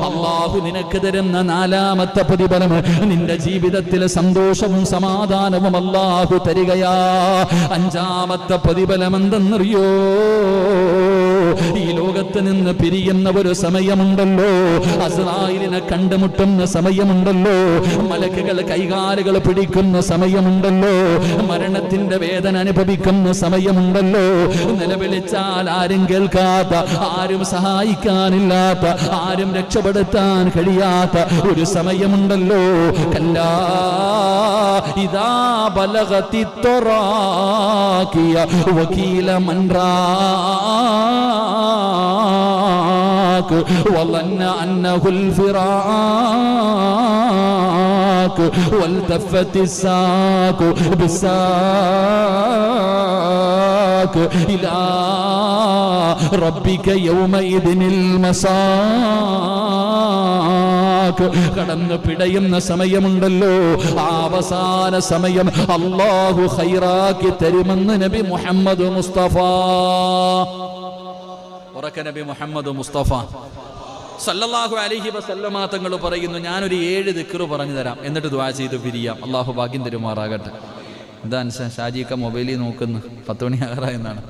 അള്ളാഹു നിനക്ക് തരുന്ന 4ാമത്തെ പ്രതിഫലം നിന്റെ ജീവിതത്തിലെ സന്തോഷവും സമാധാനവും അള്ളാഹു തരികയാ. 5ാമത്തെ പ്രതിഫലം എന്തെന്നറിയോ? ഈ ലോകത്ത് നിന്ന് പിരിയുന്ന ഒരു സമയമുണ്ടല്ലോ, അസ്റായിലിനെ കണ്ടുമുട്ടുന്ന സമയമുണ്ടല്ലോ, മലക്കുകൾ കൈകാലുകൾ പിടിക്കുന്ന സമയമുണ്ടല്ലോ, മരണത്തിന്റെ വേദന അനുഭവിക്കുന്ന സമയമുണ്ടല്ലോ, നിലവിളിച്ചാൽ ആരും കേൾക്കാത്ത, ആരും സഹായിക്കാനില്ലാത്ത, ആരും രക്ഷപ്പെടുത്താൻ കഴിയാത്ത ഒരു സമയമുണ്ടല്ലോ. കല്ലാ ഇദാ ബലഗതി തറാഖിയ വകീല മൻറാഖ് വളന്ന അന്നഹുൽ ഫിറാഖ് വൽതഫത്തി സാഖു ബിസാഖ് ഇലാ റബ്ബിക യൗമഇദിനിൽ മസാഖ്. കടന്നു പിടയുന്ന സമയമുണ്ടല്ലോ, ആ അവസാന സമയം അല്ലാഹു ഖൈറാക്കി തരുമെന്ന് നബി മുഹമ്മദ് മുസ്തഫ. ഉറക്ക നബി മുഹമ്മദ് മുസ്തഫ സല്ലല്ലാഹു അലൈഹി വസല്ലമ തങ്ങൾ പറയുന്നു, ഞാനൊരു 7 ദിക്റ് പറഞ്ഞു തരാം, എന്നിട്ട് ദുആ ചെയ്ത് പിരിയാം. അള്ളാഹു ഭാഗ്യം തരുമാറാകട്ടെ. എന്താ ഷാജിക്ക മൊബൈലിൽ നോക്കുന്നു, 10 മണി ആറായെന്നാണ്.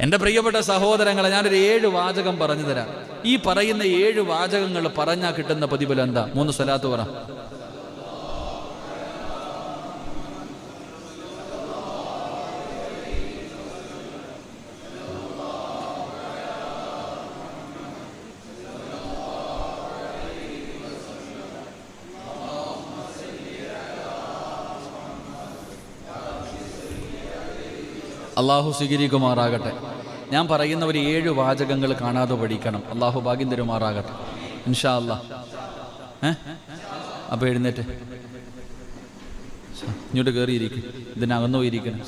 എൻ്റെ പ്രിയപ്പെട്ട സഹോദരങ്ങളെ, ഞാനൊരു 7 വാചകം പറഞ്ഞു തരാം. ഈ പറയുന്ന 7 വാചകങ്ങൾ പറഞ്ഞാൽ കിട്ടുന്ന പ്രതിഫലം എന്താ? 3 സ്വലാത്ത് പറ. അള്ളാഹു സ്വീകരിക്കുമാറാകട്ടെ. ഞാൻ പറയുന്ന ഒരു 7 വാചകങ്ങൾ കാണാതെ പഠിക്കണം. അള്ളാഹു ഭാഗ്യം തരുമാറാകട്ടെ ഇൻഷാ അല്ലാ. അപ്പോൾ എഴുന്നേറ്റ് ഇങ്ങോട്ട് കയറിയിരിക്കും, ഇതിനകന്നു പോയിരിക്കണം.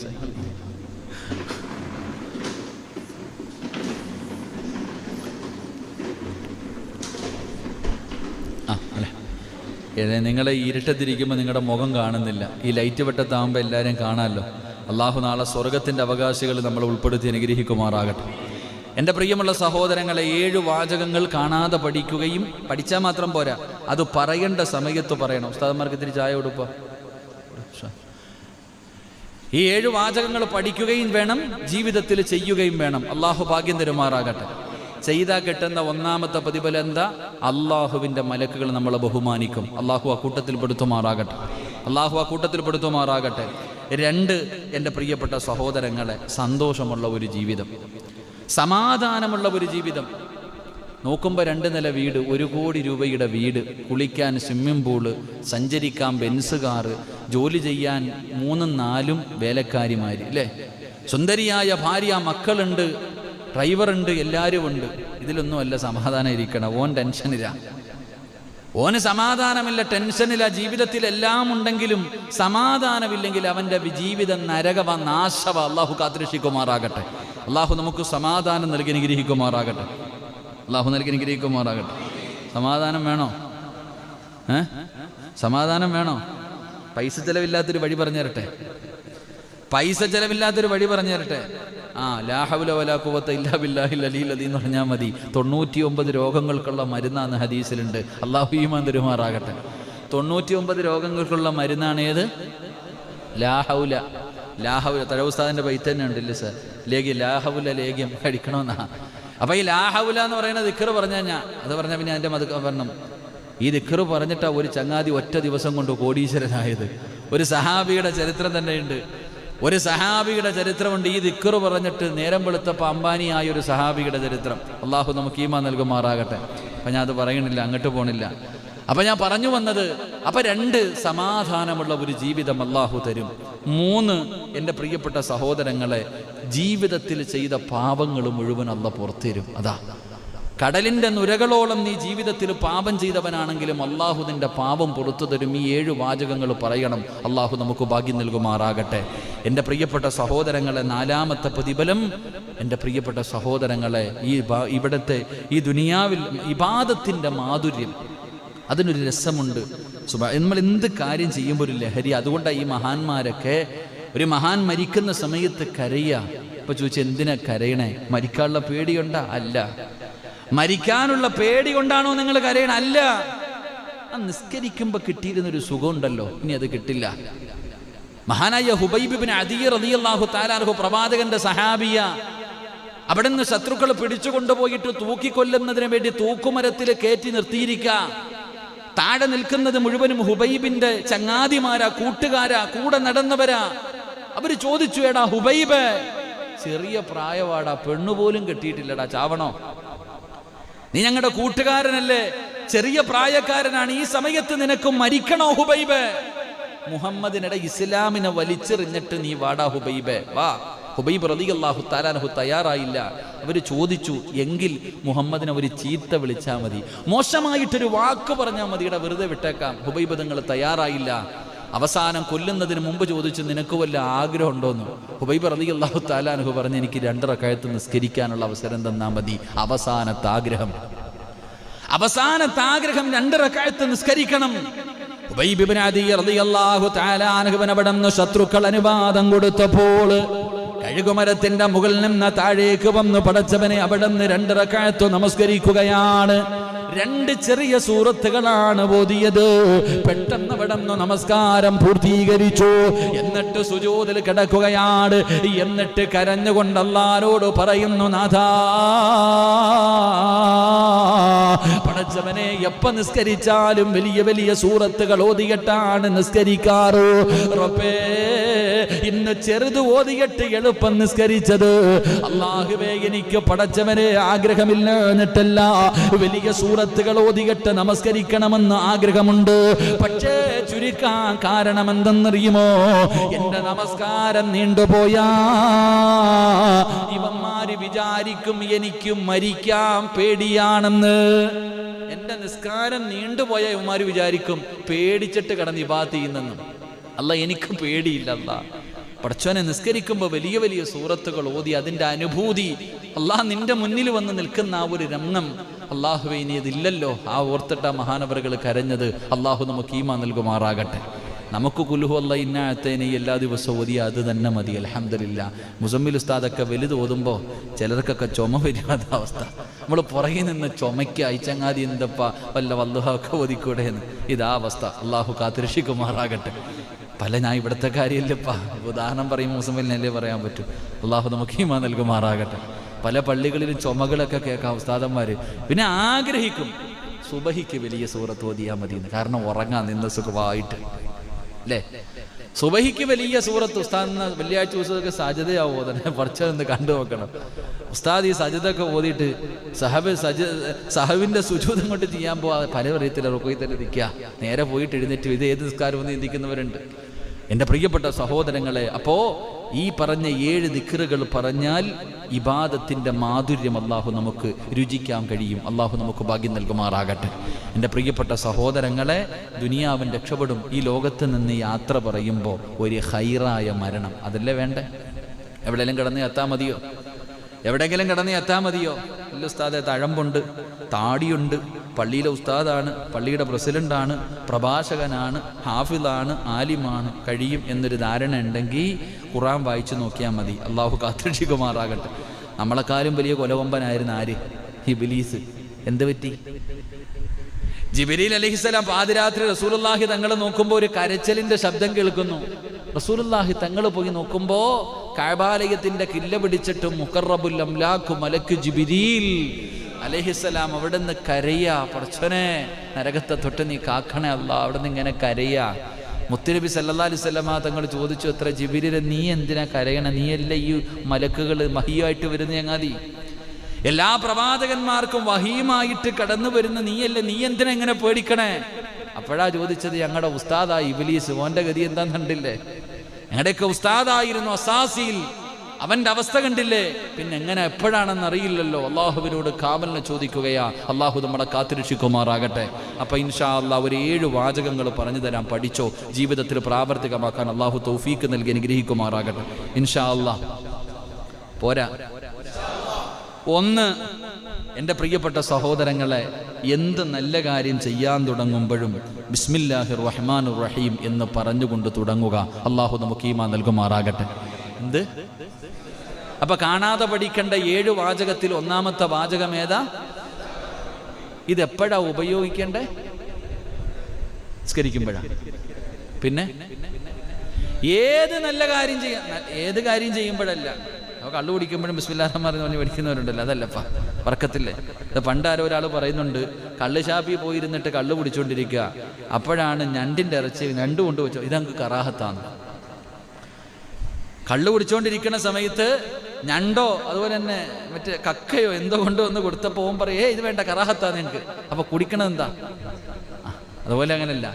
അല്ലേ, നിങ്ങളെ ഇരുട്ടത്തിരിക്കുമ്പോൾ നിങ്ങളുടെ മുഖം കാണുന്നില്ല, ഈ ലൈറ്റ് വെട്ടത്താകുമ്പോൾ എല്ലാവരും കാണാമല്ലോ. അള്ളാഹു നാളെ സ്വർഗത്തിൻ്റെ അവകാശികൾ നമ്മൾ ഉൾപ്പെടുത്തി അനുഗ്രഹിക്കുമാറാകട്ടെ. എൻ്റെ പ്രിയമുള്ള സഹോദരങ്ങളെ, 7 വാചകങ്ങൾ കാണാതെ പഠിക്കുകയും, പഠിച്ചാൽ മാത്രം പോരാ, അത് പറയേണ്ട സമയത്ത് പറയണം. ഉസ്താദന്മാർക്ക് ഇത്തിരി ചായ കൊടുക്കുക. ഈ 7 വാചകങ്ങൾ പഠിക്കുകയും വേണം, ജീവിതത്തിൽ ചെയ്യുകയും വേണം. അള്ളാഹു ഭാഗ്യം തരുമാറാകട്ടെ. ചെയ്താൽ കിട്ടുന്ന 1ാമത്തെ പ്രതിഫലം എന്താ? അള്ളാഹുവിൻ്റെ മലക്കുകൾ നമ്മളെ ബഹുമാനിക്കും. അള്ളാഹു ആ കൂട്ടത്തിൽ പെടുത്തുമാറാകട്ടെ. അള്ളാഹു ആ കൂട്ടത്തിൽ പെടുത്തുമാറാകട്ടെ. 2, എൻ്റെ പ്രിയപ്പെട്ട സഹോദരങ്ങളെ, സന്തോഷമുള്ള ഒരു ജീവിതം, സമാധാനമുള്ള ഒരു ജീവിതം. നോക്കുമ്പോൾ 2 നില വീട്, 1 കോടി രൂപയുടെ വീട്, കുളിക്കാൻ സ്വിമ്മിംഗ് പൂള്, സഞ്ചരിക്കാൻ ബെൻസ് കാറ്, ജോലി ചെയ്യാൻ 3, 4 വേലക്കാരിമാർ, അല്ലേ? സുന്ദരിയായ ഭാര്യ, മക്കളുണ്ട്, ഡ്രൈവറുണ്ട്, എല്ലാവരും ഉണ്ട്. ഇതിലൊന്നും അല്ല സമാധാനം ഇരിക്കണം. ഓൻ ടെൻഷനില്ല, ഓന് സമാധാനമില്ല, ടെൻഷനില്ല. ജീവിതത്തിൽ എല്ലാം ഉണ്ടെങ്കിലും സമാധാനമില്ലെങ്കിൽ അവൻ്റെ ജീവിതം നരകവ, നാശവ. അള്ളാഹു കാത്തുരക്ഷിക്കുമാറാകട്ടെ. അള്ളാഹു നമുക്ക് സമാധാനം നൽകി അനുഗ്രഹിക്കുമാറാകട്ടെ. അള്ളാഹു നൽകി അനുഗ്രഹിക്കുമാറാകട്ടെ. സമാധാനം വേണോ? സമാധാനം വേണോ? പൈസ ചെലവില്ലാത്തൊരു വഴി പറഞ്ഞു തരട്ടെ. പൈസ ചെലവില്ലാത്തൊരു വഴി പറഞ്ഞു തരട്ടെ. ലാ ഹൗല വലാ ഖുവത ഇല്ലാ ബില്ലാഹിൽ അലിയിൽ അദീം എന്ന് പറഞ്ഞാൽ മതി. 99 രോഗങ്ങൾക്കുള്ള മരുന്നാണ് ഹദീസിലുണ്ട്. അള്ളാഹു ഈമാൻ തരുമാറാകട്ടെ. 99 രോഗങ്ങൾക്കുള്ള മരുന്നാണ് ഏത്? ലാ ഹൗല. ലാ ഹൗല തഴവുസ്താദിൻ്റെ ബൈത്ത് തന്നെ ഉണ്ടല്ലേ സാർ, ലേഖ്യം, ലാ ഹൗല ലേഖ്യം കഴിക്കണമെന്നാ. അപ്പോൾ ഈ ലാ ഹൗല എന്ന് പറയുന്ന ദിക്റ് പറഞ്ഞാൽ അത് പറഞ്ഞാൽ പിന്നെ എൻ്റെ മതം ഈ ദിക്റ് പറഞ്ഞിട്ടാ ഒരു ചങ്ങാതി ഒറ്റ ദിവസം കൊണ്ട് കോടീശ്വരനായത്. ഒരു സഹാബിയുടെ ചരിത്രം തന്നെയുണ്ട്. ഒരു സഹാബിയുടെ ചരിത്രമുണ്ട്. ഈ ദിക്റ് പറഞ്ഞിട്ട് നേരം വെളുത്തപ്പോൾ അംബാനിയായ ഒരു സഹാബിയുടെ ചരിത്രം. അള്ളാഹു നമുക്ക് ഈമാൻ നൽകുമാറാകട്ടെ. അപ്പം ഞാൻ അത് പറയണില്ല, അങ്ങോട്ട് പോണില്ല. അപ്പം ഞാൻ പറഞ്ഞു വന്നത്, അപ്പം 2 സമാധാനമുള്ള ഒരു ജീവിതം അള്ളാഹു തരും. 3 എൻ്റെ പ്രിയപ്പെട്ട സഹോദരങ്ങളെ, ജീവിതത്തിൽ ചെയ്ത പാപങ്ങൾ മുഴുവൻ അള്ളാഹു പുറത്തുതരും. അതാ, കടലിൻ്റെ നുരകളോളം നീ ജീവിതത്തിൽ പാപം ചെയ്തവനാണെങ്കിലും അള്ളാഹു നിന്റെ പാപം പുറത്തു തരും. ഈ 7 വാചകങ്ങൾ പറയണം. അള്ളാഹു നമുക്ക് ഭാഗ്യം നൽകുമാറാകട്ടെ. എൻ്റെ പ്രിയപ്പെട്ട സഹോദരങ്ങളെ, 4ാമത്തെ പ്രതിഫലം, എൻ്റെ പ്രിയപ്പെട്ട സഹോദരങ്ങളെ, ഇവിടുത്തെ ഈ ദുനിയാവിൽ ഇബാദത്തിൻ്റെ മാധുര്യം, അതിനൊരു രസമുണ്ട്. നമ്മൾ എന്ത് കാര്യം ചെയ്യുമ്പോൾ ഒരു ലഹരി. അതുകൊണ്ടാണ് ഈ മഹാന്മാരൊക്കെ ഒരു മഹാൻ മരിക്കുന്ന സമയത്ത് കരയുക. ഇപ്പൊ ചോദിച്ചാൽ എന്തിനാ കരയണേ? മരിക്കാനുള്ള പേടിയുണ്ടാ? അല്ല. മരിക്കാനുള്ള പേടി കൊണ്ടാണോ നിങ്ങൾ കരയണ? അല്ല. ആ നിസ്കരിക്കുമ്പോ കിട്ടിയിരുന്നൊരു സുഖമുണ്ടല്ലോ, ഇനി അത് കിട്ടില്ല. മഹാനായ ഹുബൈബ് ഇബ്നു അദി റളിയല്ലാഹു തആല അൻഹു പ്രവാചകന്റെ സഹാബിയ. അവിടുന്ന് ശത്രുക്കൾ പിടിച്ചു കൊണ്ടുപോയിട്ട് തൂക്കിക്കൊല്ലുന്നതിന് വേണ്ടി തൂക്കുമരത്തിൽ കയറ്റി നിർത്തിയിരിക്കുക. താഴെ നിൽക്കുന്നത് മുഴുവനും ഹുബൈബിന്റെ ചങ്ങാതിമാരാ, കൂട്ടുകാരാ, കൂടെ നടന്നവരാ. അവര് ചോദിച്ചു, എടാ ഹുബൈബ്, ചെറിയ പ്രായവാടാ, പെണ്ണുപോലും കെട്ടിയിട്ടില്ലടാ, ചാവണോ? നീ ഞങ്ങളുടെ കൂട്ടുകാരനല്ലേ, ചെറിയ പ്രായക്കാരനാണ്, ഈ സമയത്ത് നിനക്ക് മരിക്കണോ ഹുബൈബ്? മുഹമ്മദിനിടെ ഇസ്ലാമിനെ വലിച്ചെറിഞ്ഞിട്ട് നീ വാടാ ഹുബൈബ്, വാ. ഹുബൈബ് റളിയല്ലാഹു തആല അൻഹു തയ്യാറായില്ല. അവർ ചോദിച്ചു, എങ്കിൽ മുഹമ്മദിനെ ഒരു ചീത്ത വിളിച്ചാൽ മതി, മോശമായിട്ടൊരു വാക്ക് പറഞ്ഞാൽ മതി, ഇവിടെ വെറുതെ വിട്ടേക്കാം. ഹുബൈബ് നിങ്ങൾ തയ്യാറായില്ല. അവസാനം കൊല്ലുന്നതിന് മുമ്പ് ചോദിച്ചു, നിനക്ക് വല്ല ആഗ്രഹം ഉണ്ടോന്ന്? ഹുബൈബ് റളിയല്ലാഹു തആല അൻഹു പറഞ്ഞു, എനിക്ക് 2 റക്അത്ത് നിസ്കരിക്കാനുള്ള അവസരം തന്നാൽ മതി. അവസാനത്തെ ആഗ്രഹം 2 റക്അത്ത് നിസ്കരിക്കണം. ഹുബൈബ് ഇബ്നു അദി റളിയല്ലാഹു തആല അൻഹുവിന് അവിടുന്ന് ശത്രുക്കൾ അനുവാദം കൊടുത്തപ്പോൾ കഴുകുമരത്തിന്റെ മുകളിൽ നിന്ന് താഴേക്ക് വന്നു പടച്ചവനെ അവിടുന്ന് 2 റക്അത്ത് നമസ്കരിക്കുകയാണ്. 2 ചെറിയ സൂറത്തുകളാണ് ഓതിയത്. പെട്ടെന്ന് അവിടുന്ന് നമസ്കാരം പൂർത്തീകരിച്ചു. എന്നിട്ട് സുജൂദിൽ കിടക്കുകയാണ്. എന്നിട്ട് കരഞ്ഞുകൊണ്ട് അല്ലാഹുവോട് പറയുന്നു, നാഥാ, പടച്ചവനെ എപ്പ നിസ്കരിച്ചാലും വലിയ വലിയ സൂറത്തുകൾ ഓതിയിട്ടാണ് നിസ്കരിക്കാറ്. റബ്ബേ, ഇന്ന് ചെറുത് ഓതിയിട്ട് എളുപ്പം നിസ്കരിച്ചത്. അല്ലാഹുവേ, എനിക്ക് പടച്ചവനെ ആഗ്രഹമില്ല എന്നിട്ടല്ല, വലിയ സൂറത്തുകൾ ഓതിയിട്ട് നമസ്കരിക്കണമെന്ന് ആഗ്രഹമുണ്ട്. പക്ഷേ ചുരുക്കാൻ കാരണം എന്തെന്നറിയുമോ? എന്റെ നമസ്കാരം നീണ്ടുപോയാ ഇവന്മാര് വിചാരിക്കും എനിക്ക് മരിക്കാൻ പേടിയാണെന്ന്. എന്റെ നിസ്കാരം നീണ്ടുപോയ ഇവന്മാര് വിചാരിക്കും പേടിച്ചിട്ട് കിടന്ന് ഇബാദത്ത് ചെയ്യുന്നെന്നും. അല്ല, എനിക്ക് പേടിയില്ല. അല്ല, പടച്ചോനെ നിസ്കരിക്കുമ്പോൾ വലിയ വലിയ സൂറത്തുകൾ ഓതി അതിൻ്റെ അനുഭൂതി, അല്ലാഹ് നിന്റെ മുന്നിൽ വന്ന് നിൽക്കുന്ന ആ ഒരു രംഗം, അല്ലാഹുവേ ഇനി ഇതില്ലല്ലോ. ആ ഓർത്തിട്ട മഹാനവറുകൾ കരഞ്ഞത്. അല്ലാഹു നമുക്ക് ഈമാൻ നൽകുമാറാകട്ടെ. നമുക്ക് കുൽഹു അല്ലാഹ് ഇന്നഅതൈനി എല്ലാ ദിവസവും ഓതിയ അത് തന്നെ മതി. അൽഹംദുലില്ലാ. മുസമ്മിൽ ഉസ്താദൊക്കെ വലുത് ഓതുമ്പോൾ ചിലർക്കൊക്കെ ചുമ വരുന്ന അവസ്ഥ. നമ്മൾ പുറകിൽ നിന്ന് ചുമയ്ക്ക് അയച്ചങ്ങാതി എന്തപ്പ വല്ല വല്ലുഹൊക്കെ ഓതിക്കൂടെ എന്ന്. ഇതാ അവസ്ഥ. അല്ലാഹു കാത്തിരക്ഷിക്കുമാറാകട്ടെ. ഞാൻ ഇവിടുത്തെ കാര്യമില്ലപ്പാ, ഉദാഹരണം പറയുമ്പോൾ മുസമ്മിലിനല്ലേ പറയാൻ പറ്റും. അല്ലാഹു നമുക്ക് ഈമാൻ നൽകുമാറാകട്ടെ. പല പള്ളികളിലും ചുമകളൊക്കെ കേൾക്കാം ഉസ്താദന്മാർ. പിന്നെ ആഗ്രഹിക്കും സുബഹിക്ക് വലിയ സൂറത്ത് ഓതിയാൽ മതിയെന്ന്. കാരണം ഉറങ്ങാൻ നിന്ന് സുഖമായിട്ട് അല്ലേ. സുബഹിക്ക് വലിയ സൂറത്ത് ഉസ്താദ് വെള്ളിയാഴ്ച ദിവസമൊക്കെ സജദയാവോ തന്നെ പഠിച്ചതെന്ന് കണ്ടു നോക്കണം. ഉസ്താദ് ഈ സജദൊക്കെ ഓതിയിട്ട് സഹവിന്റെ സുജൂദ് കൊണ്ട് ചെയ്യാൻ പോവാ പല അറിയത്തില്ല. റുക്കോയിൽ തന്നെ നിൽക്കുക, നേരെ പോയിട്ട് എഴുന്നേറ്റ് ഇത് ഏത് നിസ്കാരം ഒന്ന് ചിന്തിക്കുന്നവരുണ്ട്. എൻ്റെ പ്രിയപ്പെട്ട സഹോദരങ്ങളെ, അപ്പോൾ ഈ പറഞ്ഞ 7 ദിക്റുകൾ പറഞ്ഞാൽ ഇബാദത്തിൻ്റെ മാധുര്യം അല്ലാഹു നമുക്ക് രുചിക്കാൻ കഴിയും. അല്ലാഹു നമുക്ക് ഭാഗ്യം നൽകുമാറാകട്ടെ. എൻ്റെ പ്രിയപ്പെട്ട സഹോദരങ്ങളെ, ദുനിയാവൻ രക്ഷപ്പെടും. ഈ ലോകത്ത് നിന്ന് യാത്ര പറയുമ്പോൾ ഒരു ഹൈറായ മരണം അതല്ലേ വേണ്ടേ? എവിടെയെങ്കിലും കിടന്ന് എത്താൻ മതിയോ? എവിടെയെങ്കിലും കിടന്ന് എത്താൻ മതിയോ? ഇല്ല ഉസ്താദെ, തഴമ്പുണ്ട്, താടിയുണ്ട്, പള്ളിയിലെ ഉസ്താദാണ്, പള്ളിയുടെ പ്രസിഡന്റാണ്, പ്രഭാഷകനാണ്, ഹാഫിളാണ്, ആലിമാണ്, കഴിയും എന്നൊരു ധാരണ ഉണ്ടെങ്കിൽ ഖുർആൻ വായിച്ചു നോക്കിയാൽ മതി. അള്ളാഹു കാത്തിരക്ഷിക്കുമാറാകട്ടെ. നമ്മളെക്കാളും വലിയ കൊലകൊമ്പനായിരുന്നു ആര്? ഇബ്ലീസ്. എന്ത് പറ്റി? ജിബ്രീൽ അലൈഹിസ്സലാം പാതിരാത്രി റസൂലുള്ളാഹി തങ്ങൾ നോക്കുമ്പോൾ ഒരു കരച്ചിലിന്റെ ശബ്ദം കേൾക്കുന്നു. റസൂലുള്ളാഹി തങ്ങൾ പോയി നോക്കുമ്പോൾ കഅബാലയത്തിന്റെ കില്ല പിടിച്ചിട്ട് മുഖറബുൽ അംലാഖു മലക്ക് ജിബ്രീൽ അലൈഹിസ്സലാം അവിടെ നിന്ന് കരയാ. പടച്ചോനെ, നരകത്തെ തൊട്ട് നീ കാക്കണേ അല്ലാ. അവിടെ നിന്ന് ഇങ്ങനെ കരയാ. മുത്തുനബി സല്ലല്ലാഹു അലൈഹി വസല്ലമ തങ്ങൾ ചോദിച്ചു, എത്ര ജിബ്രീൽ, നീ എന്തിനാ കരയണ? നീയല്ല ഈ മലക്കുകൾ വഹിയായിട്ട് വരുന്ന ചങ്ങാതി. എല്ലാ പ്രവാചകന്മാർക്കും വഹീമായിട്ട് കടന്നു വരുന്ന നീയല്ലേ, നീ എന്തിനാ ഇങ്ങനെ പേടിക്കണേ? അപ്പോഴാ ചോദിച്ചത്, ഞങ്ങളുടെ ഉസ്താദായി ഇബ്ലീസ്. ഓന്റെ ഗതി എന്താന്ന് കണ്ടില്ലേ? ഞങ്ങളുടെയൊക്കെ ഉസ്താദായിരുന്നു അസാസിയിൽ. അവന്റെ അവസ്ഥ കണ്ടില്ലേ? പിന്നെ എങ്ങനെ എപ്പോഴാണെന്ന് അറിയില്ലല്ലോ. അള്ളാഹുവിനോട് കാവലിനെ ചോദിക്കുകയാ. അള്ളാഹു നമ്മളെ കാത്തിരക്ഷിക്കുമാറാകട്ടെ. അപ്പൊ ഇൻഷാ അല്ലാഹ് ഒരു 7 വാചകങ്ങൾ പറഞ്ഞു തരാം, പഠിച്ചോ, ജീവിതത്തിൽ പ്രാവർത്തികമാക്കാൻ അള്ളാഹു തൗഫീക്ക് നൽകി അനുഗ്രഹിക്കുമാറാകട്ടെ. ഇൻഷാ അല്ലാഹ്. പോരാ, 1 എൻ്റെ പ്രിയപ്പെട്ട സഹോദരങ്ങളെ, എന്ത് നല്ല കാര്യം ചെയ്യാൻ തുടങ്ങുമ്പോഴും ബിസ്മില്ലാഹിർ റഹ്മാനിർ റഹീം എന്ന് പറഞ്ഞുകൊണ്ട് തുടങ്ങുക. അള്ളാഹു നമുക്ക് ഈമാൻ നൽകുമാറാകട്ടെ. എന്ത് അപ്പൊ കാണാതെ പഠിക്കേണ്ട 7 വാചകത്തിൽ ഒന്നാമത്തെ വാചകം ഏതാ? ഇതെപ്പോഴാ ഉപയോഗിക്കേണ്ടേ? സ്കരിക്കുമ്പോഴാ. പിന്നെ ഏത് നല്ല കാര്യം ചെയ്യാൻ, ഏത് കാര്യം ചെയ്യുമ്പോഴല്ല. കള്ളു കുടിക്കുമ്പോഴും ബിസ്മില്ലാഹിർ റഹ്മാനിർ റഹീം പഠിക്കുന്നവരുണ്ടല്ലോ, അതല്ലപ്പാ പറക്കത്തില്ലേ. പണ്ട് ആരോ ഒരാൾ പറയുന്നുണ്ട്, കള്ള് ഷാപ്പി പോയിരുന്നിട്ട് കള്ളു കുടിച്ചുകൊണ്ടിരിക്കുക, അപ്പോഴാണ് ഞണ്ടിൻ്റെ ഇറച്ചി ഞണ്ട് കൊണ്ടുവച്ചോ, ഇതങ്ങ് കറാഹത്താണ്. കള്ളു കുടിച്ചുകൊണ്ടിരിക്കുന്ന സമയത്ത് ഞണ്ടോ അതുപോലെ തന്നെ മറ്റേ കക്കയോ എന്തോ കൊണ്ടുവന്ന് കൊടുത്തപ്പോൾ ഓൻ പറയേ ഇത് വേണ്ട, കറാഹത്താണ് നിങ്ങൾക്ക്. അപ്പൊ കുടിക്കണത് എന്താ? അതുപോലെ അങ്ങനല്ല,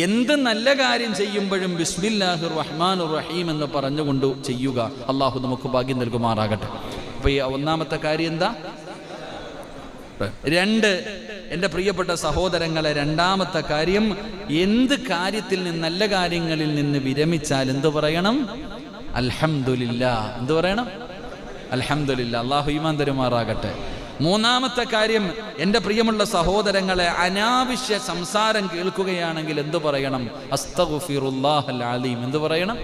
എന്ത് നല്ല കാര്യം ചെയ്യുമ്പോഴും ബിസ്മില്ലാഹിർ റഹ്മാനിർ റഹീം എന്ന് പറഞ്ഞുകൊണ്ട് ചെയ്യുക. അള്ളാഹു നമുക്ക് ഭാഗ്യം നൽകുമാറാകട്ടെ. അപ്പൊ ഈ ഒന്നാമത്തെ കാര്യം എന്താ? 2, എൻ്റെ പ്രിയപ്പെട്ട സഹോദരങ്ങളെ, രണ്ടാമത്തെ കാര്യം, എന്ത് കാര്യത്തിൽ നിന്ന്, നല്ല കാര്യങ്ങളിൽ നിന്ന് വിരമിച്ചാൽ എന്ത് പറയണം? അൽഹംദുലില്ലാ. എന്ത് പറയണം? അൽഹംദുലില്ലാ. അള്ളാഹു ഈമാൻ തരുമാറാകട്ടെ. മൂന്നാമത്തെ കാര്യം, എൻ്റെ പ്രിയമുള്ള സഹോദരങ്ങളെ, അനാവശ്യ സംസാരം കേൾക്കുകയാണെങ്കിൽ എന്ത് പറയണം? അസ്തഗ്ഫിറുല്ലാഹൽ അലീം. എന്ത് പറയണം?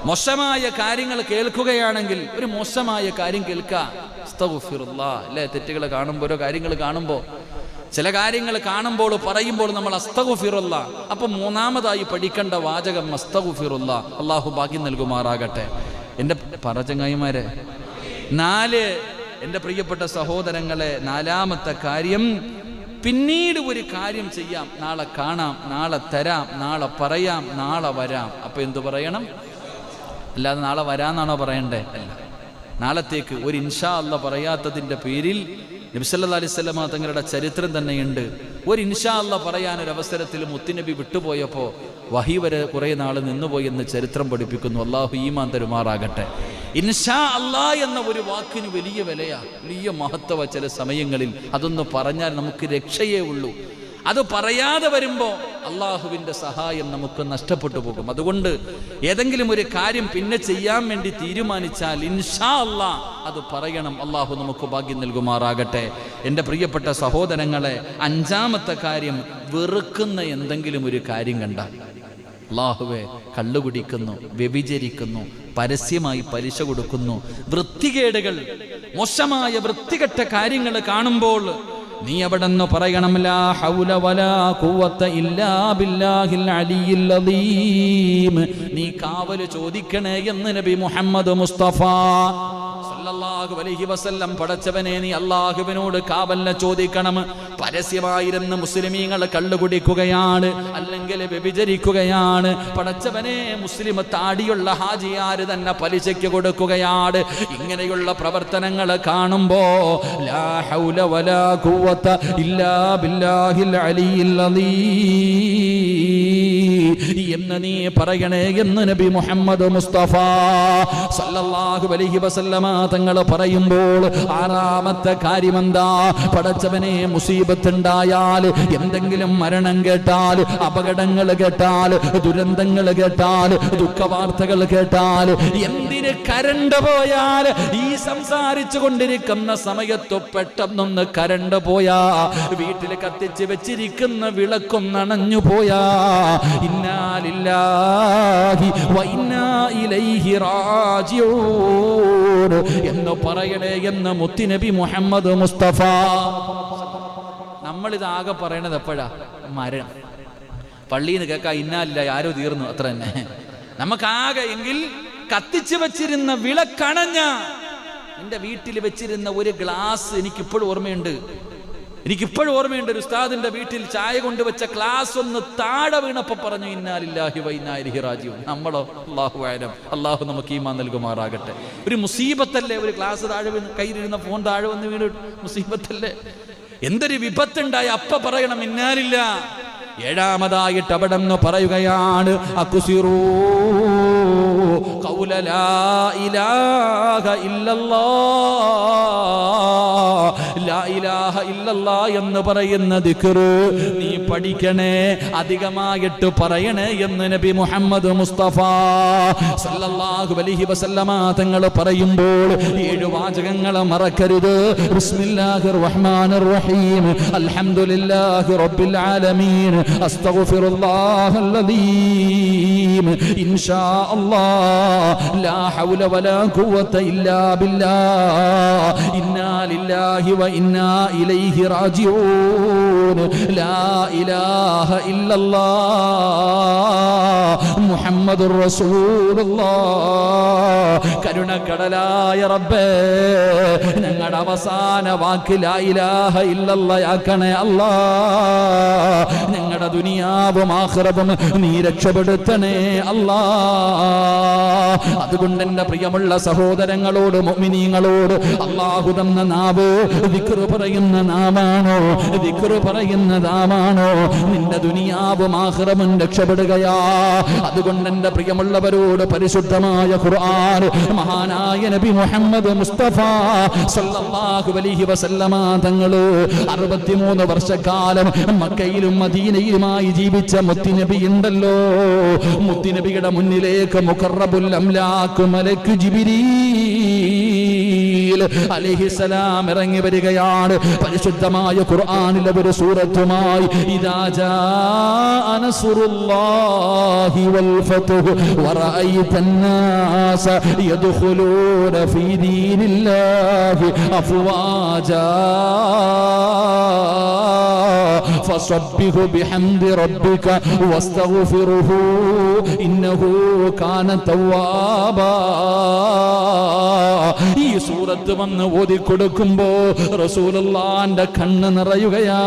മോശമായ കാര്യങ്ങൾ കേൾക്കുകയാണെങ്കിൽ, ഒരു മോശമായ കാര്യം കേൾക്കുക, അസ്തഗ്ഫിറുല്ലാഹ്. അല്ലേ, തെറ്റുകൾ കാണുമ്പോൾ, ഓരോ കാര്യങ്ങൾ കാണുമ്പോൾ, ചില കാര്യങ്ങൾ കാണുമ്പോൾ പറയുമ്പോൾ നമ്മൾ അസ്തഗ്ഫിറുല്ലാഹ്. അപ്പം മൂന്നാമതായി പഠിക്കേണ്ട വാചകം അസ്തഗ്ഫിറുല്ലാഹ്. അള്ളാഹു ഭാഗ്യം നൽകുമാറാകട്ടെ. എൻ്റെ പറചങ്ങായിമാരെ, 4, എൻ്റെ പ്രിയപ്പെട്ട സഹോദരങ്ങളെ, 4ാമത്തെ കാര്യം, പിന്നീട് ഒരു കാര്യം ചെയ്യാം, നാളെ കാണാം, നാളെ തരാം, നാളെ പറയാം, നാളെ വരാം. അപ്പൊ എന്തു പറയണം? അല്ലാതെ നാളെ വരാന്നാണോ പറയണ്ടേ? അല്ല, നാളത്തേക്ക് ഒരു ഇൻഷാ അല്ലാഹ് പറയാത്തതിൻ്റെ പേരിൽ നബി സല്ലല്ലാഹു അലൈഹി വസല്ലം തങ്ങളുടെ ചരിത്രം തന്നെയുണ്ട്. ഒരു ഇൻഷാ അല്ലാഹ് പറയാനൊരവസരത്തിൽ മുത്തുനബി വിട്ടുപോയപ്പോൾ വഹി വരെ കുറേ നാൾ നിന്നുപോയി എന്ന് ചരിത്രം പഠിപ്പിക്കുന്നു. അള്ളാഹു ഈമാൻ തരുമാറാകട്ടെ. ഇൻഷാ അല്ലാഹ് എന്ന ഒരു വാക്കിന് വലിയ വിലയാ, വലിയ മഹത്വ. ചില സമയങ്ങളിൽ അതൊന്ന് പറഞ്ഞാൽ നമുക്ക് രക്ഷയേ ഉള്ളൂ. അത് പറയാതെ വരുമ്പോൾ അള്ളാഹുവിൻ്റെ സഹായം നമുക്ക് നഷ്ടപ്പെട്ടു പോകും. അതുകൊണ്ട് ഏതെങ്കിലും ഒരു കാര്യം പിന്നെ ചെയ്യാൻ വേണ്ടി തീരുമാനിച്ചാൽ ഇൻഷാ അല്ലാഹ് അത് പറയണം. അള്ളാഹു നമുക്ക് ഭാഗ്യം നൽകുമാറാകട്ടെ. എൻ്റെ പ്രിയപ്പെട്ട സഹോദരങ്ങളെ, 5ാമത്തെ കാര്യം, വെറുക്കുന്ന എന്തെങ്കിലും ഒരു കാര്യം കണ്ടാൽ, അല്ലാഹുവേ, കള്ളുകുടിക്കുന്നു, വ്യഭിചരിക്കുന്നു, പരസ്യമായി പലിശ കൊടുക്കുന്നു, വൃത്തികേടുകൾ, മോശമായ വൃത്തികെട്ട കാര്യങ്ങൾ കാണുമ്പോൾ നീ അവിടെ നിന്ന് പറയണം, ലാ ഹൗല വലാ ഖുവത ഇല്ലാ ബില്ലാഹിൽ അലിയിൽ അദീം. നീ കാവല് ചോദിക്കണേ എന്ന് നബി മുഹമ്മദ് മുസ്തഫ സല്ലല്ലാഹു അലൈഹി വസല്ലം. പടച്ചവനെ, നീ അല്ലാഹുവിനോട് കാവലിനെ ചോദിക്കണം. പരസ്യമായിരുന്ന് മുസ്ലിമീങ്ങൾ കള്ളുകുടിക്കുകയാണ്, അല്ലെങ്കിൽ വ്യഭിചരിക്കുകയാണ്. പടച്ചവനെ, മുസ്ലിം താടിയുള്ള ഹാജിയാര് തന്നെ പലിശയ്ക്ക് കൊടുക്കുകയാണ്. ഇങ്ങനെയുള്ള പ്രവർത്തനങ്ങൾ കാണുമ്പോ ലാ ഹൗല വലാ ഖുവത ഇല്ലാ ബില്ലാഹിൽ അലിയിൽ അദീം എന്ന് നീ പറയണേ എന്ന് നബി മുഹമ്മദ് മുസ്തഫ സല്ലല്ലാഹു അലൈഹി വസല്ലമ തങ്ങൾ പറയുമ്പോൾ 6ാമത്തെ കാര്യം എന്താ? പടച്ചവനെ, മുസീബത്തുണ്ടായാൽ, എന്തെങ്കിലും മരണം കേട്ടാൽ, അപകടങ്ങൾ കേട്ടാൽ, ദുരന്തങ്ങൾ കേട്ടാൽ, ദുഃഖവാർത്തകൾ കേട്ടാൽ, എന്തിന് കരണ്ട് പോയാൽ, ഈ സംസാരിച്ചു കൊണ്ടിരിക്കുന്ന സമയത്ത് പെട്ടെന്നൊന്ന് കരണ്ട് പോയാ, വീട്ടിൽ കത്തിച്ച് വെച്ചിരിക്കുന്ന വിളക്കും നനഞ്ഞു പോയാ, ഇന്നാ ലില്ലാഹി വ ഇന്നാ ഇലൈഹി റാജിഊൻ എന്ന് പറയണേ എന്ന് മുത്തുനബി മുഹമ്മദ് മുസ്തഫ. നമ്മളിതാകെ പറയണത് എപ്പോഴാ? മരണം. പള്ളിയിൽ നിന്ന് കേൾക്കാം ഇന്നാ ലില്ലാഹി, ആരോ തീർന്നു, അത്ര തന്നെ. നമുക്കാകെ എങ്കിൽ കത്തിച്ചു വെച്ചിരുന്ന വിളക്കണഞ്ഞ, എൻ്റെ വീട്ടിൽ വെച്ചിരുന്ന ഒരു ഗ്ലാസ് എനിക്കിപ്പോഴും ഓർമ്മയുണ്ട്. ഒരു ഉസ്താദിന്റെ വീട്ടിൽ ചായ കൊണ്ടുവച്ച ഗ്ലാസ് ഒന്ന് താഴെ വീണപ്പോ പറഞ്ഞു, ഇന്നാ ലില്ലാഹി വ ഇന്നാ ഇലൈഹി റാജിഊൻ. നമ്മളോ? അല്ലാഹു അഅലം. അല്ലാഹു നമുക്ക് ഈമാൻ നൽകുമാറാകട്ടെ. ഒരു മുസീബത്തല്ലേ, ഒരു ഗ്ലാസ് താഴെ വീണ്, കയ്യിലിരുന്ന ഫോൺ താഴെ വന്ന് വീണ്, മുസീബത്തല്ലേ? എന്തൊരു വിപത്തുണ്ടായി അപ്പ പറയണം ഇന്നാ ലില്ലാഹി. 7ാമതായിട്ട് അവിടെ നിന്ന് പറയുകയാണ്, അക്സിറൂ ഖൗല ലാ ഇലാഹ ഇല്ലല്ലാഹ്. ലാ ഇലാഹ ഇല്ലല്ലാഹ് എന്ന് പറയുന്ന ദിക്ർ നീ പഠിക്കണേ, അധികമായിട്ട് പറയണേ എന്ന് നബി മുഹമ്മദ് മുസ്തഫ സല്ലല്ലാഹു അലൈഹി വസല്ലമ തങ്ങൾ പറയുമ്പോൾ 7 വാചകങ്ങൾ മറക്കരുത്. ബിസ്മില്ലാഹിർ റഹ്മാനിർ റഹീം, അൽഹംദുലില്ലാഹി റബ്ബിൽ ആലമീൻ, അസ്തഗ്ഫിറുല്ലാഹൽ അലീം, ഇൻഷാ അല്ലാഹ് ലാ ഹൗല വലാ ഖുവത ഇല്ലാ ബില്ലാഹ്, ഇന്നാ ലില്ലാഹി വ ഇന്നാ ഇലൈഹി റാജിഊൻ, ലാ ഇലാഹ ഇല്ലല്ലാഹ് മുഹമ്മദുർ റസൂലുള്ളാഹ്. കരുണക്കടലായ റബ്ബേ, ഞങ്ങളുടെ അവസാന വാക്ക് ലാ ഇലാഹ ഇല്ലല്ലാഹ് ആക്കണേ അല്ലാ. ഞങ്ങളുടെ ദുനിയാവും ആഖിറവും നീ രക്ഷപ്പെടുത്തണേ അല്ലാ. അതുകൊണ്ട് എൻ്റെ പ്രിയമുള്ള സഹോദരങ്ങളോട്, മുഅ്മിനീങ്ങളോട്, അല്ലാഹു തന്ന നാവ് ദിക്ർ പറയുന്ന നാമാണോ, ദിക്ർ പറയുന്ന നാമാണോ, നിന്റെ ദുനിയാവും ആഖിറവും രക്ഷപ്പെടുകയാ. അതുകൊണ്ട് എൻ്റെ പ്രിയമുള്ളവരോട് പരിശുദ്ധമായ ഖുർആൻ, മഹാനായ നബി മുഹമ്മദ് മുസ്തഫ സല്ലല്ലാഹു അലൈഹി വസല്ലമ തങ്ങള് 63 വർഷക്കാലം മക്കയിലും മദീനയിലുമായി ജീവിച്ച മുത്തുനബി ഉണ്ടല്ലോ, മുത്തുനബിയുടെ മുന്നിലേക്ക് മുഖറബുൽ അംലാഖ് മലക്ക് ജിബ്രീൽ അലൈഹിസ്സലാം ഇറങ്ങി വരികയാണ്. പരിശുദ്ധമായ ഖുർആനിലെ ഒരു സൂറത്തുമായി ഇദാ ജാഅ നസ്റുല്ലാഹി വൽ ഫത്ഹു വറഅയ്തൻ നാസ യദ്ഖുലൂന ഫീ ദീനില്ലാഹി അഫ്വാജാ ഫസബ്ബിഹു ബിഹംദി റബ്ബിക വസ്തഗ്ഫിറുഹു ഇന്നഹു കാന തവ്വാബാ. ഈ സൂറത്ത് വന്ന് ഓതിക്കൊടുക്കുമ്പോ റസൂലുള്ളാന്റെ കണ്ണ് നിറയുകയാ.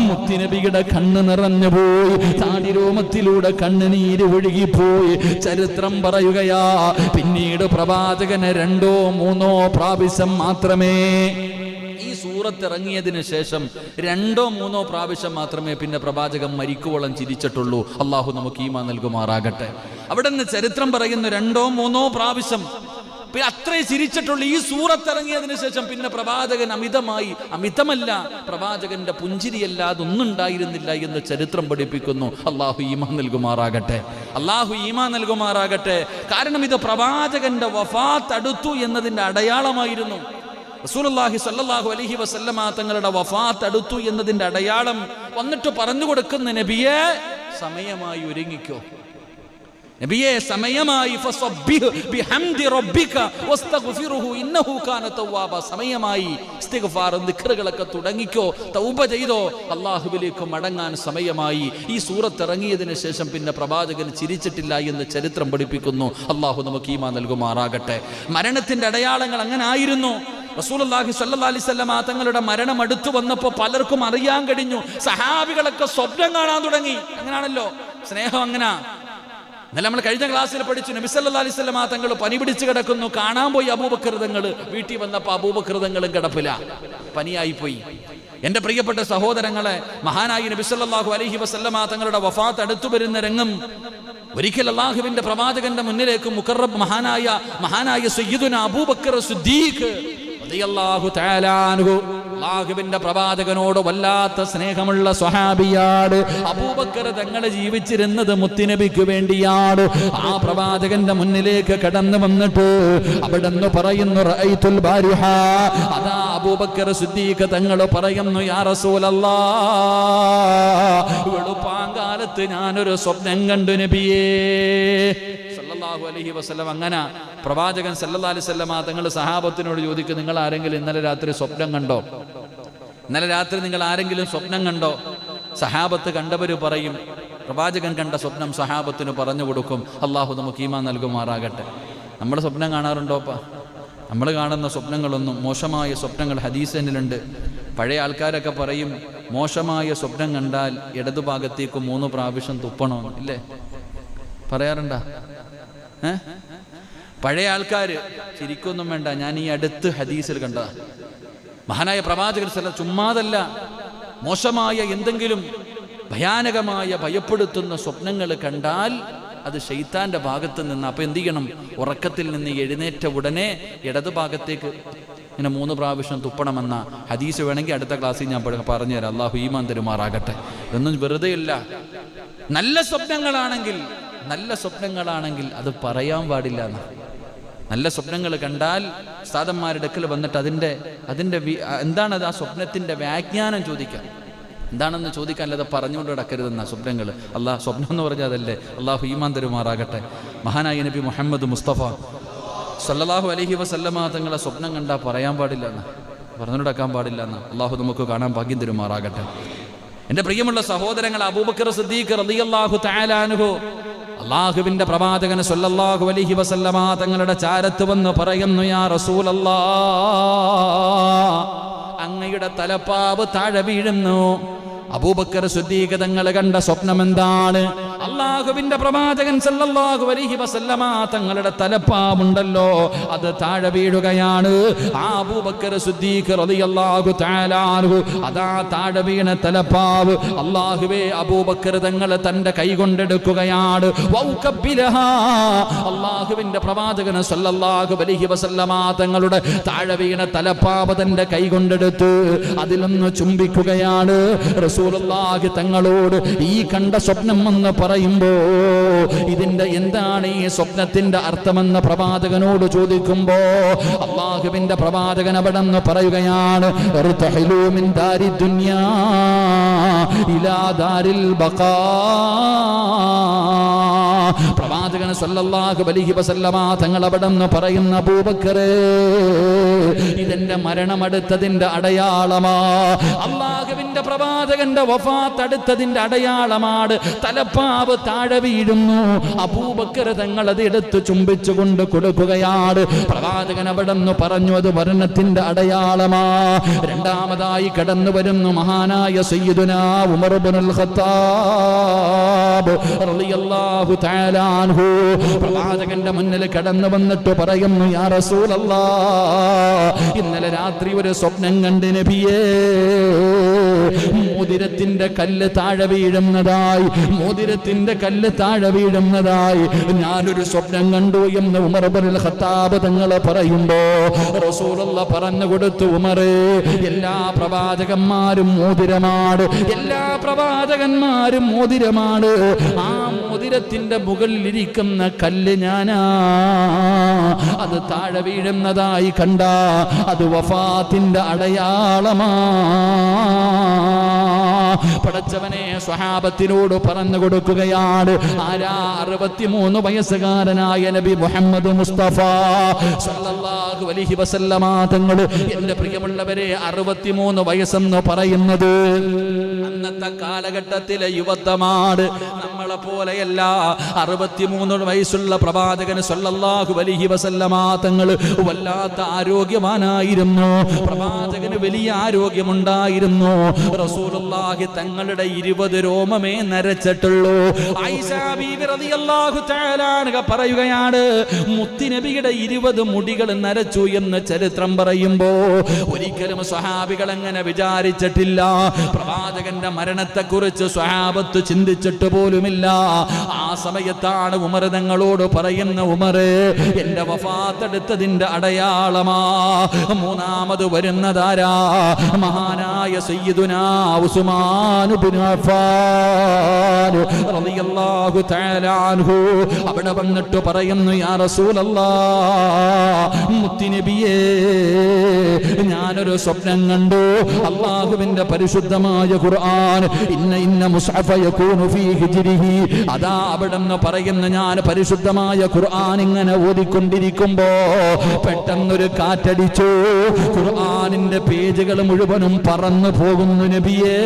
മുത്തുനബിയുടെ കണ്ണ് നിറഞ്ഞു പോയി, താടിരോമത്തിലൂടെ കണ്ണുനീര് ഒഴുകിപ്പോയി. ചരിത്രം പറയുകയാ, പിന്നീട് പ്രവാചകന് 2-3 പ്രാവശ്യം മാത്രമേ, ഈ സൂറത്ത് ഇറങ്ങിയതിനു ശേഷം 2-3 പ്രാവശ്യം മാത്രമേ പിന്നെ പ്രവാചകൻ മരിക്കുവോളം ചിരിച്ചിട്ടുള്ളൂ. അള്ളാഹു നമുക്ക് ഈമാൻ നൽകുമാറാകട്ടെ. അവിടെ നിന്ന് ചരിത്രം പറയുന്നു 2-3 പ്രാവശ്യം അത്രേ ചിരിച്ചിട്ടുള്ളൂ. ഈ സൂറത്ത് ഇറങ്ങിയതിനു ശേഷം പിന്നെ പ്രവാചകൻ അമിതമല്ല, പ്രവാചകന്റെ പുഞ്ചിരിയല്ലാതെ ഒന്നും ഉണ്ടായിരുന്നില്ല എന്ന് ചരിത്രം പഠിപ്പിക്കുന്നു. അള്ളാഹു ഈമാൻ നൽകുമാറാകട്ടെ, അള്ളാഹു ഈമാൻ നൽകുമാറാകട്ടെ. കാരണം ഇത് പ്രവാചകന്റെ വഫാത്ത് അടുത്തു എന്നതിന്റെ അടയാളമായിരുന്നു. റസൂലുള്ളാഹി സ്വല്ലല്ലാഹു അലൈഹി വസല്ലമ തങ്ങളുടെ വഫാത്ത് അടുത്തു എന്നതിന്റെ അടയാളം വന്നിട്ട് പറഞ്ഞു കൊടുക്കുന്ന നബിയെ, സമയമായി ഒരുങ്ങിക്കോ, നബിയെ സമയമായി, ഫസബ്ബിഹ് ബിഹംദി റബ്ബിക വസ്തഗ്ഫിറുഹു ഇന്നഹു കാന തവ്വാബ. സമയമായി, ഇസ്തിഗ്ഫാർ ദിക്റുകളൊക്കെ തുടങ്ങിക്കോ, തൗബ ചെയ്തോ, അല്ലാഹുവിലേക്ക് മടങ്ങാൻ സമയമായി. ഈ സൂറത്ത് ഇറങ്ങിയതിനു ശേഷം പിന്നെ പ്രവാചകൻ ചിരിച്ചിട്ടില്ല എന്ന് ചരിത്രം പഠിപ്പിക്കുന്നു. അല്ലാഹു നമുക്ക് ഈമാൻ നൽകുമാറാകട്ടെ. മരണത്തിന്റെ അടയാളങ്ങൾ അങ്ങനെ ആയിരുന്നു. റസൂലുള്ളാഹി സ്വല്ലല്ലാഹി അലൈഹി വസല്ലമ തങ്ങളുടെ മരണം അടുത്തു വന്നപ്പോൾ പലർക്കും അറിയാൻ കഴിഞ്ഞു. സഹാബികളൊക്കെ സ്വപ്നം കാണാൻ തുടങ്ങി. അങ്ങനാണല്ലോ സ്നേഹം. അങ്ങനെ ഇന്നലെ നമ്മൾ കഴിഞ്ഞ ക്ലാസ്സിൽ പഠിച്ചു, നബി സല്ലല്ലാഹു അലൈഹി വസല്ലമ തങ്ങൾ പനി പിടിച്ച് കിടക്കുന്നു. കാണാൻ പോയി അബൂബക്കർ തങ്ങൾ. വീട്ടിൽ വന്നപ്പോൾ അബൂബക്കർ തങ്ങളും കിടപ്പില്ല, പനിയായിപ്പോയി. എൻ്റെ പ്രിയപ്പെട്ട സഹോദരങ്ങളെ, മഹാനായ നബി സല്ലല്ലാഹു അലൈഹി വസല്ലമ തങ്ങളുടെ വഫാത്ത് അടുത്തു വരുന്ന രംഗം ഒരിക്കൽ അല്ലാഹുവിന്റെ പ്രവാചകന്റെ മുന്നിലേക്ക് മുഖറബ് മഹാനായ സയ്യിദുനാ അബൂബക്കർ സിദ്ദീഖ് റളിയല്ലാഹു തആല അൻഹു, അല്ലാഹുവിന്റെ പ്രവാചകനോട് വല്ലാത്ത സ്നേഹമുള്ള സ്വഹാബിയാണ്. അബൂബക്കർ തങ്ങൾ ജീവിച്ചിരുന്നത് മുത്തുനബിക്ക് വേണ്ടിയാണ്. ആ പ്രവാചകന്റെ മുന്നിലേക്ക് കടന്നു വന്നിട്ട് അവിടെന്ന് പറയുന്നു, റഅയ്തുൽ ബാരിഹ, അതാ അബൂബക്കർ സിദ്ദീഖ് തങ്ങൾ പറയുന്നു, യാ റസൂലല്ലാഹ്, വെളുപ്പാങ്കാലത്ത് ഞാനൊരു സ്വപ്നം കണ്ടു നബിയേ സല്ലല്ലാഹു അലൈഹി വസല്ലം. അങ്ങനെ പ്രവാചകൻ സല്ലല്ലാഹു അലൈഹി വസല്ലം തങ്ങൾ സഹാബത്തിനോട് ചോദിക്കും, നിങ്ങൾ ആരെങ്കിലും ഇന്നലെ രാത്രി സ്വപ്നം കണ്ടോ? ഇന്നലെ രാത്രി നിങ്ങൾ ആരെങ്കിലും സ്വപ്നം കണ്ടോ? സഹാബത്ത് കണ്ടവർ പറയും. പ്രവാചകൻ കണ്ട സ്വപ്നം സഹാബത്തിന് പറഞ്ഞു കൊടുക്കും. അള്ളാഹു നമുക്ക് ഈമാൻ നൽകുമാറാകട്ടെ. നമ്മൾ സ്വപ്നം കാണാറുണ്ടോപ്പാ? നമ്മൾ കാണുന്ന സ്വപ്നങ്ങളൊന്നും മോശമായ സ്വപ്നങ്ങൾ ഹദീസിലുണ്ട്. പഴയ ആൾക്കാരൊക്കെ പറയും, മോശമായ സ്വപ്നം കണ്ടാൽ ഇടതുഭാഗത്തേക്ക് 3 പ്രാവശ്യം തുപ്പണോ, ഇല്ലേ? പറയാറുണ്ടാ? പഴയ ആൾക്കാർ ശരിക്കൊന്നും വേണ്ട. ഞാൻ ഈ അടുത്ത് ഹദീസിൽ കണ്ടതാ. മഹാനായ പ്രവാചകൻ ചുമ്മാതല്ല, മോശമായ എന്തെങ്കിലും ഭയാനകമായ ഭയപ്പെടുത്തുന്ന സ്വപ്നങ്ങൾ കണ്ടാൽ അത് ശൈത്താന്റെ ഭാഗത്ത് നിന്ന്. അപ്പൊ എന്ത് ചെയ്യണം? ഉറക്കത്തിൽ നിന്ന് എഴുന്നേറ്റ ഉടനെ ഇടതു ഭാഗത്തേക്ക് ഇങ്ങനെ 3 പ്രാവശ്യം തുപ്പണമെന്ന ഹദീസ് വേണമെങ്കിൽ അടുത്ത ക്ലാസ്സിൽ ഞാൻ പറഞ്ഞുതരാം. അള്ളാഹു ഈമാൻ തരുമാറാകട്ടെ. ഇതൊന്നും വെറുതെ ഇല്ല. നല്ല സ്വപ്നങ്ങളാണെങ്കിൽ അത് പറയാൻ പാടില്ല എന്ന്. നല്ല സ്വപ്നങ്ങൾ കണ്ടാൽ ഉസ്താദന്മാരുടെ അടുക്കൽ വന്നിട്ട് അതിൻ്റെ എന്താണത്, ആ സ്വപ്നത്തിൻ്റെ വ്യാഖ്യാനം ചോദിക്കാം. എന്താണെന്ന് ചോദിക്കാൻ, അല്ലാതെ പറഞ്ഞുകൊണ്ട് കിടക്കരുതെന്ന സ്വപ്നങ്ങൾ. സ്വപ്നം എന്ന് പറഞ്ഞാൽ അതല്ലേ. അള്ളാഹു ഈമാൻ തരുമാറാകട്ടെ. മഹാനായ നബി മുഹമ്മദ് മുസ്തഫ സല്ലല്ലാഹു അലൈഹി വസല്ലമ തങ്ങളെ സ്വപ്നം കണ്ടാൽ പറയാൻ പാടില്ല എന്ന്, പറഞ്ഞുകൊടുക്കാൻ പാടില്ല എന്ന്. അള്ളാഹു നമുക്ക് കാണാൻ ഭാഗ്യം തരുമാറാകട്ടെ. എൻ്റെ പ്രിയമുള്ള സഹോദരങ്ങൾ, അബൂബക്കർ സിദ്ദീഖ് റളിയല്ലാഹു തആല അൻഹു അള്ളാഹുവിന്റെ പ്രവാചകൻ സല്ലല്ലാഹു അലൈഹി വസല്ലമ തങ്ങളുടെ ചാരത്ത് വന്ന് പറയുന്നു, യാ റസൂലല്ലാഹ്, അങ്ങയുടെ തലപ്പാവ് താഴെ വീഴുന്നു. അബൂബക്കർ സിദ്ദീഖ് തങ്ങൾ കണ്ട സ്വപ്നം എന്താണ്? അള്ളാഹുവിന്റെ പ്രവാചകൻ സല്ലല്ലാഹു അലൈഹി വസല്ലമ തങ്ങളുടെ തലപ്പാവുണ്ടല്ലോ, അത് താഴെ വീഴുകയാണ്. ആ അബൂബക്കർ സിദ്ദീഖ് റളിയല്ലാഹു തആല അൻഹു അതാ താഴെ വീണ തലപ്പാവ് അള്ളാഹുവേ അബൂബക്കർ തങ്ങൾ തന്റെ കൈ കൊണ്ടെടുക്കുകയാണ്. അള്ളാഹുവിന്റെ പ്രവാചകൻ സല്ലല്ലാഹു അലൈഹി വസല്ലമ തങ്ങളുടെ താഴെ വീണ തലപ്പാവ് തന്റെ കൈ കൊണ്ടെടുത്ത് അതിലൊന്ന് ചുംബിക്കുകയാണ്. റസൂലുള്ളാഹി തങ്ങളോട് ഈ കണ്ട സ്വപ്നം എന്ന് പറയുമ്പോ ഇതിന്റെ എന്താണ് ഈ സ്വപ്നത്തിന്റെ അർത്ഥമെന്ന് പ്രവാചകനോട് ചോദിക്കുമ്പോ അള്ളാഹുവിന്റെ പ്രവാചകൻ അവിടെ നിന്ന് പറയുകയാണ്, ഇർതഹിലൂ മിൻ ദാരി ദുനിയാ ഇലാ ദാരിൽ ബഖാ. പ്രവാചകൻ സല്ലല്ലാഹു അലൈഹി വസല്ലമ തങ്ങൾ അവിടെ നിന്ന് പറയുന്ന, അബൂബക്കറേ, ഇതെന്റെ മരണം അടുത്തതിന്റെ അടയാളമാ. അള്ളാഹുവിന്റെ പ്രവാചകന്റെ വഫാത്ത് അടുത്തതിന്റെ അടയാളമാണ്. തലപ്പാവ് താഴെ വീഴുന്നു. അബൂബക്കർ തങ്ങൾ അത് എടുത്ത് ചുംബിച്ചുകൊണ്ട് കൊടുക്കുകയാണ്. പ്രവാചകൻ അവിടെ നിന്ന് പറഞ്ഞു, അത് മരണത്തിന്റെ അടയാളമാ. രണ്ടാമതായി കടന്നു വരുന്നു മഹാനായ സയ്യിദുനാ ഉമർ ഇബ്നുൽ ഖത്താബ് റളിയല്ലാഹു തആല അൻഹു. പ്രവാചകന്റെ മുന്നിൽ കടന്നു വന്നിട്ട് പറയുന്നു, യാ റസൂലല്ലാഹ്, ഇന്നലെ രാത്രി ഒരു സ്വപ്നം കണ്ട് നബിയേ, മോതിരത്തിന്റെ കല്ല് താഴെ വീഴുന്നതായി ഞാനൊരു സ്വപ്നം കണ്ടു എന്ന് ഉമർ ഇബ്നുൽ ഖത്താബ് തങ്ങൾ പറയുമ്പോ റസൂലുള്ളാഹി പറഞ്ഞു കൊടുത്തു, ഉമറേ, എല്ലാ പ്രവാചകന്മാരും മോതിരമാണ്. ആ മോതിരത്തിന്റെ മുകളിൽ ഇരിക്കുന്ന കല്ല് ഞാനാ. അത് താഴെ വീഴുന്നതായി കണ്ട അത് വഫാത്തിന്റെ അടയാളമാ. പടച്ചവനെ സ്വഹാബത്തിനോട് പറഞ്ഞു കൊടുക്കുകയാണ്. ആരാ? 63 വയസ്സുകാരനായ നബി മുഹമ്മദ് മുസ്തഫ സല്ലല്ലാഹു അലൈഹി വസല്ലമ തങ്ങൾ. എന്റെ പ്രിയമുള്ളവരെ, 63 വയസ്സെന്ന് പറയുന്നത് അന്നത്തെ കാലഘട്ടത്തിലെ യുവത്വമാണ്. നമ്മളെ പോലെയല്ല. 63 വയസ്സുള്ള പ്രവാചകൻ സല്ലല്ലാഹു അലൈഹി വസല്ലമ തങ്ങൾ വല്ലാത്ത ആരോഗ്യവാനായിരുന്നു. പ്രവാചകന് വലിയ ആരോഗ്യമുണ്ടായിരുന്നു. റസൂലുള്ളാഹി തങ്ങളുടെ 20 രോമമേ നരച്ചിട്ടുള്ളൂ. ആയിഷ ബീവി റളിയല്ലാഹു തആല അൻഹ പറയുകയാണ്, മുത്തുനബിയുടെ 20 മുടികൾ നരച്ചു എന്ന് ചരിത്രം പറയുമ്പോ ഒരിക്കലും സ്വഹാബികൾ അങ്ങനെ വിചാരിച്ചിട്ടില്ല. പ്രവാചകന്റെ മരണത്തെക്കുറിച്ച് സ്വഹാബത്ത് ചിന്തിച്ചിട്ട് പോലുമില്ല. ആ സമയത്താണ് ഉമർ തങ്ങളോട് പറയുന്ന, ഉമറേ, എന്റെ വഫാത്ത് എടുത്തതിന്റെ അടയാളമാ. മൂന്നാമത് വരുന്നതാരാ? മഹാനായ സയ്യിദുനാ ഉസ്മാൻ ഇബ്നു അഫ്ഫാൻ റളിയല്ലാഹു തആല അൻഹു. അവിടെ വന്നിട്ട് പറയുന്നു, യാ റസൂലല്ലാഹ്, മുത്തുനബിയേ, ഞാനൊരു സ്വപ്നം കണ്ടു. അല്ലാഹുവിന്റെ പരിശുദ്ധമായ ഖുർആൻ, ഇന്ന മുസ്ഹഫ യകൂനു ഫീ ഹിജ്രിഹി. അതാ അവിടെ നിന്ന് പറയുന്ന, ഞാൻ പരിശുദ്ധമായ ഖുർആൻ ഇങ്ങനെ ഓതിക്കൊണ്ടിരിക്കുമ്പോ പെട്ടെന്നൊരു കാറ്റടിച്ചു. ഖുർആനിന്റെ പേജുകൾ മുഴുവനും പറന്നു പോകുന്നു നബിയേ.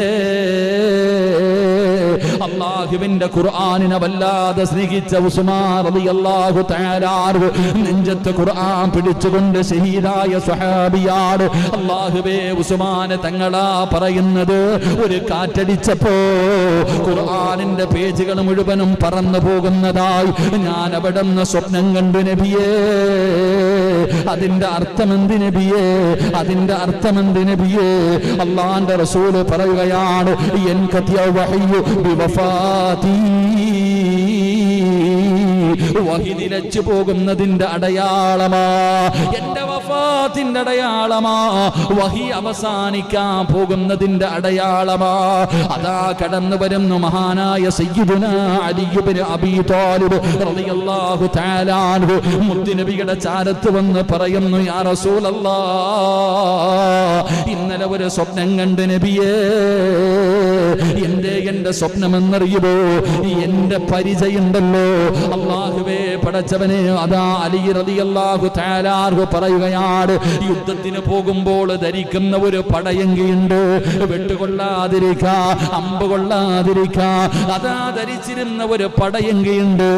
അല്ലാഹുവിന്റെ ഖുർആനിനെ വല്ലാതെ സ്നേഹിച്ച ഉസ്മാൻ റളിയല്ലാഹു തആല അൻഹു നെഞ്ചത്ത് ഖുർആൻ പിടിച്ചുകൊണ്ട് ഷഹീദായ സ്വഹാബിയാണ്. അല്ലാഹുവേ, ഉസ്മാൻ തങ്ങളാ പറയുന്നത്, ഒരു കാറ്റടിച്ചപ്പോ ഖുർആനിന്റെ പേജുകൾ മുഴുവനും പറന്നു പോകുന്നതായി ഞാൻ അവിടെ നിന്ന് സ്വപ്നം കണ്ടു നബിയേ. അതിന്റെ അർത്ഥമെന്ത് നബിയേ? അള്ളാന്റെ റസൂല് പറയുകയാണ്, ബിവഫാതി, വഹി നിലച്ചു പോകുന്നതിന്റെ അടയാളമാ, എന്റെ വഫാത്തിന്റെ അടയാളമാ, വഹി അവസാനിക്കാൻ പോകുന്നതിന്റെ അടയാളമാ. അതാ കടന്നു വരുന്നു മഹാനായ സയ്യിദുനാ അലി ഇബ്നു അബീ ത്വാലിബ് റളിയല്ലാഹു തആല അൻഹു. മുത്തുനബിയുടെ ചാരത്ത് വന്ന് പറയുന്നു, യാ റസൂലല്ലാഹ്, ഇന്നലെ ഒരു സ്വപ്നം കണ്ട് നബിയേ. എന്റെ സ്വപ്നമെന്നറിയുമോ? എന്റെ പരിചയുണ്ടല്ലോ, അല്ലാഹുവേ പടച്ചവനെ. അതാ അലി റളിയല്ലാഹു തആല അൻഹു പറയുകയാണ്, യുദ്ധത്തിന് പോകുമ്പോൾ ധരിക്കുന്ന ഒരു പടയങ്കിയുണ്ട്, വെട്ടുകൊള്ളാതിരിക്കാ, അമ്പ് കൊള്ളാതിരിക്കാ. അതാ ധരിച്ചിരുന്ന ഒരു പടയങ്കിയുണ്ട്,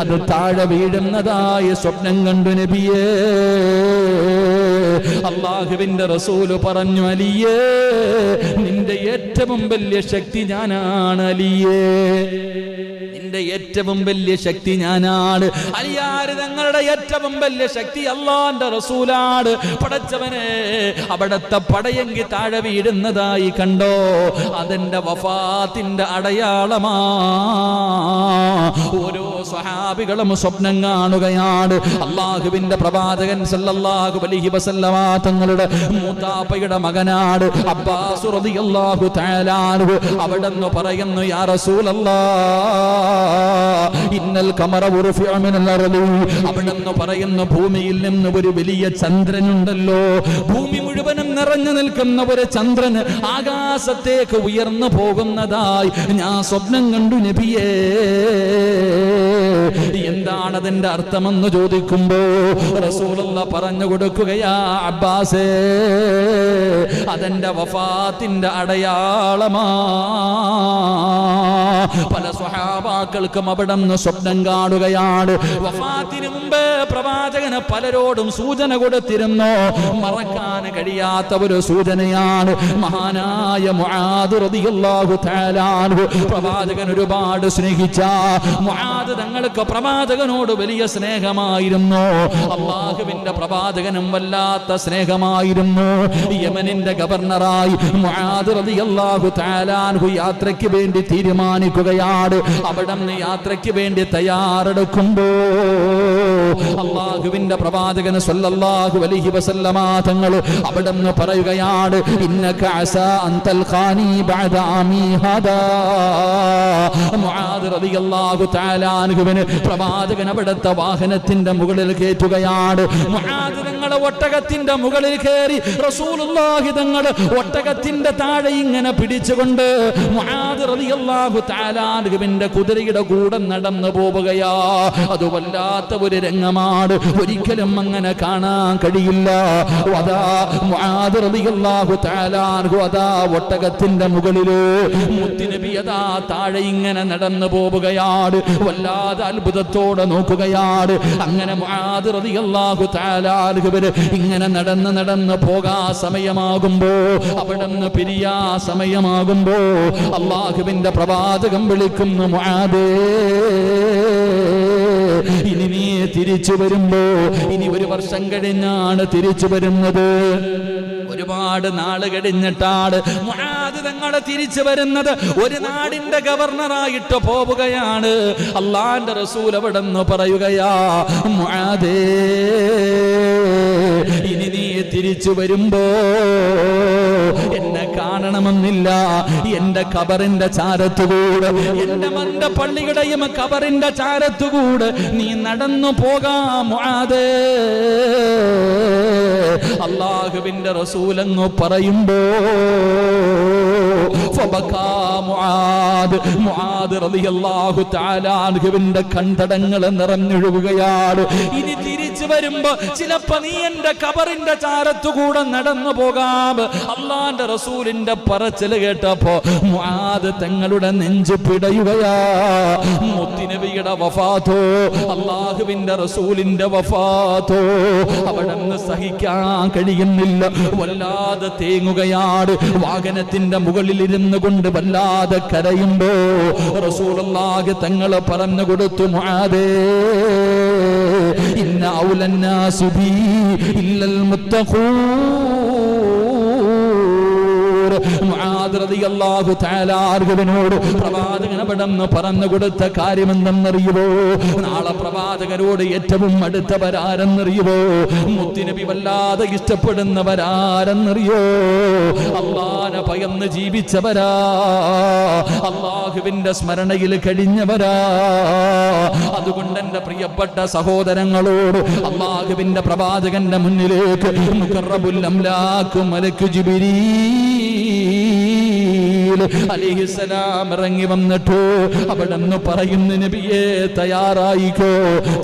അത് താഴെ വീഴുന്നതായ സ്വപ്നം കണ്ടു നബിയേ. അല്ലാഹുവിന്റെ റസൂല് പറഞ്ഞു, അലിയേ, നിന്റെ ഏറ്റവും വലിയ ശക്തി ഞാനാണ് അലിയേ, നിന്റെ ഏറ്റവും വലിയ ശക്തി ഞാനാണ്. അലിയാര് തങ്ങളുടെ ഏറ്റവും വലിയ ശക്തി അല്ലാഹുവിന്റെ റസൂലാണ്. പടച്ചവനെ, അവിടത്തെ പടയെങ്കി താഴെ വീഴുന്നതായി കണ്ടോ? അതെന്റെ വഫാത്തിന്റെ അടയാളമാ. ഓരോ സ്വഹാബികളും സ്വപ്നം കാണുകയാണ്. അല്ലാഹുവിന്റെ പ്രവാചകൻ സല്ലല്ലാഹു അലൈഹി വസല്ലമ തങ്ങളുടെ മൂത്താപ്പയുടെ മകനാണ് അബ്ബാസ് റളിയല്ലാഹു തആല അൻഹു. അവിടെന്ന് പറയുന്നു, യാ റസൂലല്ലാഹ്, ഇന്നൽ ഖമറ ഉർഫിഅ മിനൽ അർളി. അവിടെന്ന് പറയുന്നു, ഭൂമിയിൽ നിന്ന് ഒരു വലിയ ചന്ദ്രനുണ്ടല്ലോ, ഭൂമി മുഴുവനും നിറഞ്ഞു നിൽക്കുന്ന ഒരു ചന്ദ്രൻ ആകാശത്തേക്ക് ഉയർന്നു പോകുന്നതായി ഞാൻ സ്വപ്നം കണ്ടു നബിയേ. എന്താണ് അതിന്റെ അർത്ഥമെന്ന് ചോദിക്കുമ്പോ റസൂലുള്ളാഹ് പറഞ്ഞു കൊടുക്കുകയാ, അബ്ബാസേ, അതെന്റെ വഫാത്തിന്റെ അടയാളമാ. പല സ്വഹാബാക്കൾക്കും അവിടെ നിന്ന് സ്വപ്നം കാണുകയാണ്. വഫാത്തിന് മുമ്പ് പ്രവാചകന് പലരോടും സൂചന കൊടുത്തിരുന്നു, മറക്കാൻ കഴിയാത്ത ഒരു സൂചനയാണ്. മഹാനായ മുആദ് റളിയല്ലാഹു തആല അൻഹു പ്രവാചകൻ ഒരുപാട് സ്നേഹിച്ച മുആദ് തങ്ങൾക്ക് പ്രവാചകനോട് വലിയ സ്നേഹമായിരുന്നു. അല്ലാഹുവിന്റെ പ്രവാചകനും വല്ലാത്ത സ്നേഹമായിരുന്നു. യമനിന്റെ ഗവർണറായി മുആദ് റളിയല്ലാഹു തആല അൻഹു യാത്രയ്ക്ക് വേണ്ടി തീരുമാനിക്കുകയാണ്. അവിടെ നിന്ന് യാത്രയ്ക്ക് വേണ്ടി തയ്യാറെടുക്കുമ്പോ അല്ലാഹുവിന്റെ പ്രവാചകൻ സല്ലല്ലാഹു അലൈഹി വസല്ലമ തങ്ങൾ അവിടെ നിന്ന് പറയുകയാണ്, ഇന്നക അസാ അൻ തൽഖാനി ബഅദ ആമി ഹദാ. മുആദ് റളിയല്ലാഹു തആല അൻഹുവിനെ പ്രവാചകൻ അവിടുത്തെ വാഹനത്തിന്റെ മുകളിൽ കയറ്റുകയാണ്. മുആദ് തങ്ങൾ ഒട്ടകത്തിന്റെ മുകളിൽ കയറി റസൂലുള്ളാഹി തങ്ങൾ ഒട്ടകത്തിന്റെ താഴെ ഇങ്ങനെ പിടിച്ചുകൊണ്ട് മുആദ് റളിയല്ലാഹു തആല അൻഹുവിന്റെ കുതിരയുടെ കൂടെ നടന്നു പോവുകയാ. അത് വല്ലാത്ത ഒരു രംഗമാണ്, ഒരിക്കലും അങ്ങനെ കാണാൻ കഴിയില്ല. അതാ മുആദ് റളിയല്ലാഹു തആല അൻഹു അതാ ഒട്ടകത്തിന്റെ മുകളില്, മുത്തുനബി അതാ താഴെ ഇങ്ങനെ നടന്നു പോവുകയാണ്. വല്ലാതെ അത്ഭുതത്തോടെ നോക്കുകയാണ്. അങ്ങനെ മുആദ് റളിയല്ലാഹു തആല അൻഹുവിന് ഇങ്ങനെ നടന്ന് പോകാ സമയമാകുമ്പോ, അവിടെ നിന്ന് പിരിയാ സമയമാകുമ്പോ അല്ലാഹുവിന്റെ പ്രവാചകൻ വിളിക്കുന്നു, മുആദേ, ഇനി നീ തിരിച്ചു വരുമ്പോ, ഇനി ഒരു വർഷം കഴിഞ്ഞാണ് തിരിച്ചു വരുന്നത്, ഒരുപാട് നാള് കഴിഞ്ഞിട്ടാണ് മുആദ് തങ്ങൾ തിരിച്ചു വരുന്നത്. ഒരു നാടിന്റെ ഗവർണറായിട്ട് പോവുകയാണ്. അല്ലാഹുവിന്റെ റസൂൽ അവിടെ നിന്ന് പറയുകയാ, മുആദേ, ഇനി നീ തിരിച്ചു വരുമ്പോ എന്നെ കാണണമെന്നില്ല. എന്റെ ഖബറിന്റെ ചാരത്തുകൂടെ, എന്റെ മണ്ട പള്ളിയുടെയും ഖബറിന്റെ ചാരത്തുകൂടെ നീ നടന്നു പോകാം മുആദേ. അല്ലാഹുവിന്റെ റസൂലങ്ങ് പറയുമ്പോ മുആദ് റളിയല്ലാഹു തആല അൻഹുവിന്റെ കൺതടങ്ങൾ നിറഞ്ഞൊഴുകുകയാണ്. ഇനി തിരിച്ചു വരുമ്പോ ചിലപ്പോ നീ എന്റെ ഖബറിന്റെ ചാരത്തുകൂടെ നടന്നു പോകാം. അല്ലാഹുവിന്റെ റസൂലിന്റെ പറച്ചിൽ കേട്ടപ്പോ മുആദ് തങ്ങളുടെ നെഞ്ചു പിടയുകയാ. മുത്തുനബിയുടെ വഫാത്തോ, അല്ലാഹുവിന്റെ റസൂലിന്റെ വഫാത്തോ അവിടെ നിന്ന് സഹിക്കാൻ കഴിയുന്നില്ല. വല്ലാതെ തേങ്ങുകയാണ്. വാഹനത്തിന്റെ മുകളിൽ ഇരുന്നു കൊണ്ട് വല്ലാതെ കരയുമ്പോ റസൂലുള്ളാഹി തങ്ങൾ പറഞ്ഞു കൊടുത്തു, മുആദേ, ഇന്ന ഔലന്നാസി ബി ഇല്ലൽ മുത്തഖൂൻ. മുആദ് റളിയല്ലാഹു തആല അൻഹുവിനോട് പ്രവാചകൻ അവിടെന്ന് പറഞ്ഞു കൊടുത്ത കാര്യമെന്തെന്നറിയുമോ? നാളെ പ്രവാചകരോട് ഏറ്റവും അടുത്തവരാരെന്നറിയുമോ? മുത്തുനബി വല്ലാതെ ഇഷ്ടപ്പെടുന്നവരാരെന്നറിയോ? അല്ലാഹുവിനെ ഭയന്ന് ജീവിച്ചവരാ, അല്ലാഹുവിന്റെ സ്മരണയിൽ കഴിഞ്ഞവരാ. അതുകൊണ്ട് എന്റെ പ്രിയപ്പെട്ട സഹോദരങ്ങളോട് അല്ലാഹുവിന്റെ പ്രവാചകന്റെ മുന്നിലേക്ക് മുഖറബുൽ അംലാഖു മലക്കു ജിബ്രീൽ അലൈഹിസ്സലാം ഇറങ്ങി വന്നിട്ട് അവിടെന്ന് പറയുന്നു, നബിയേ തയ്യാറായിക്കോ,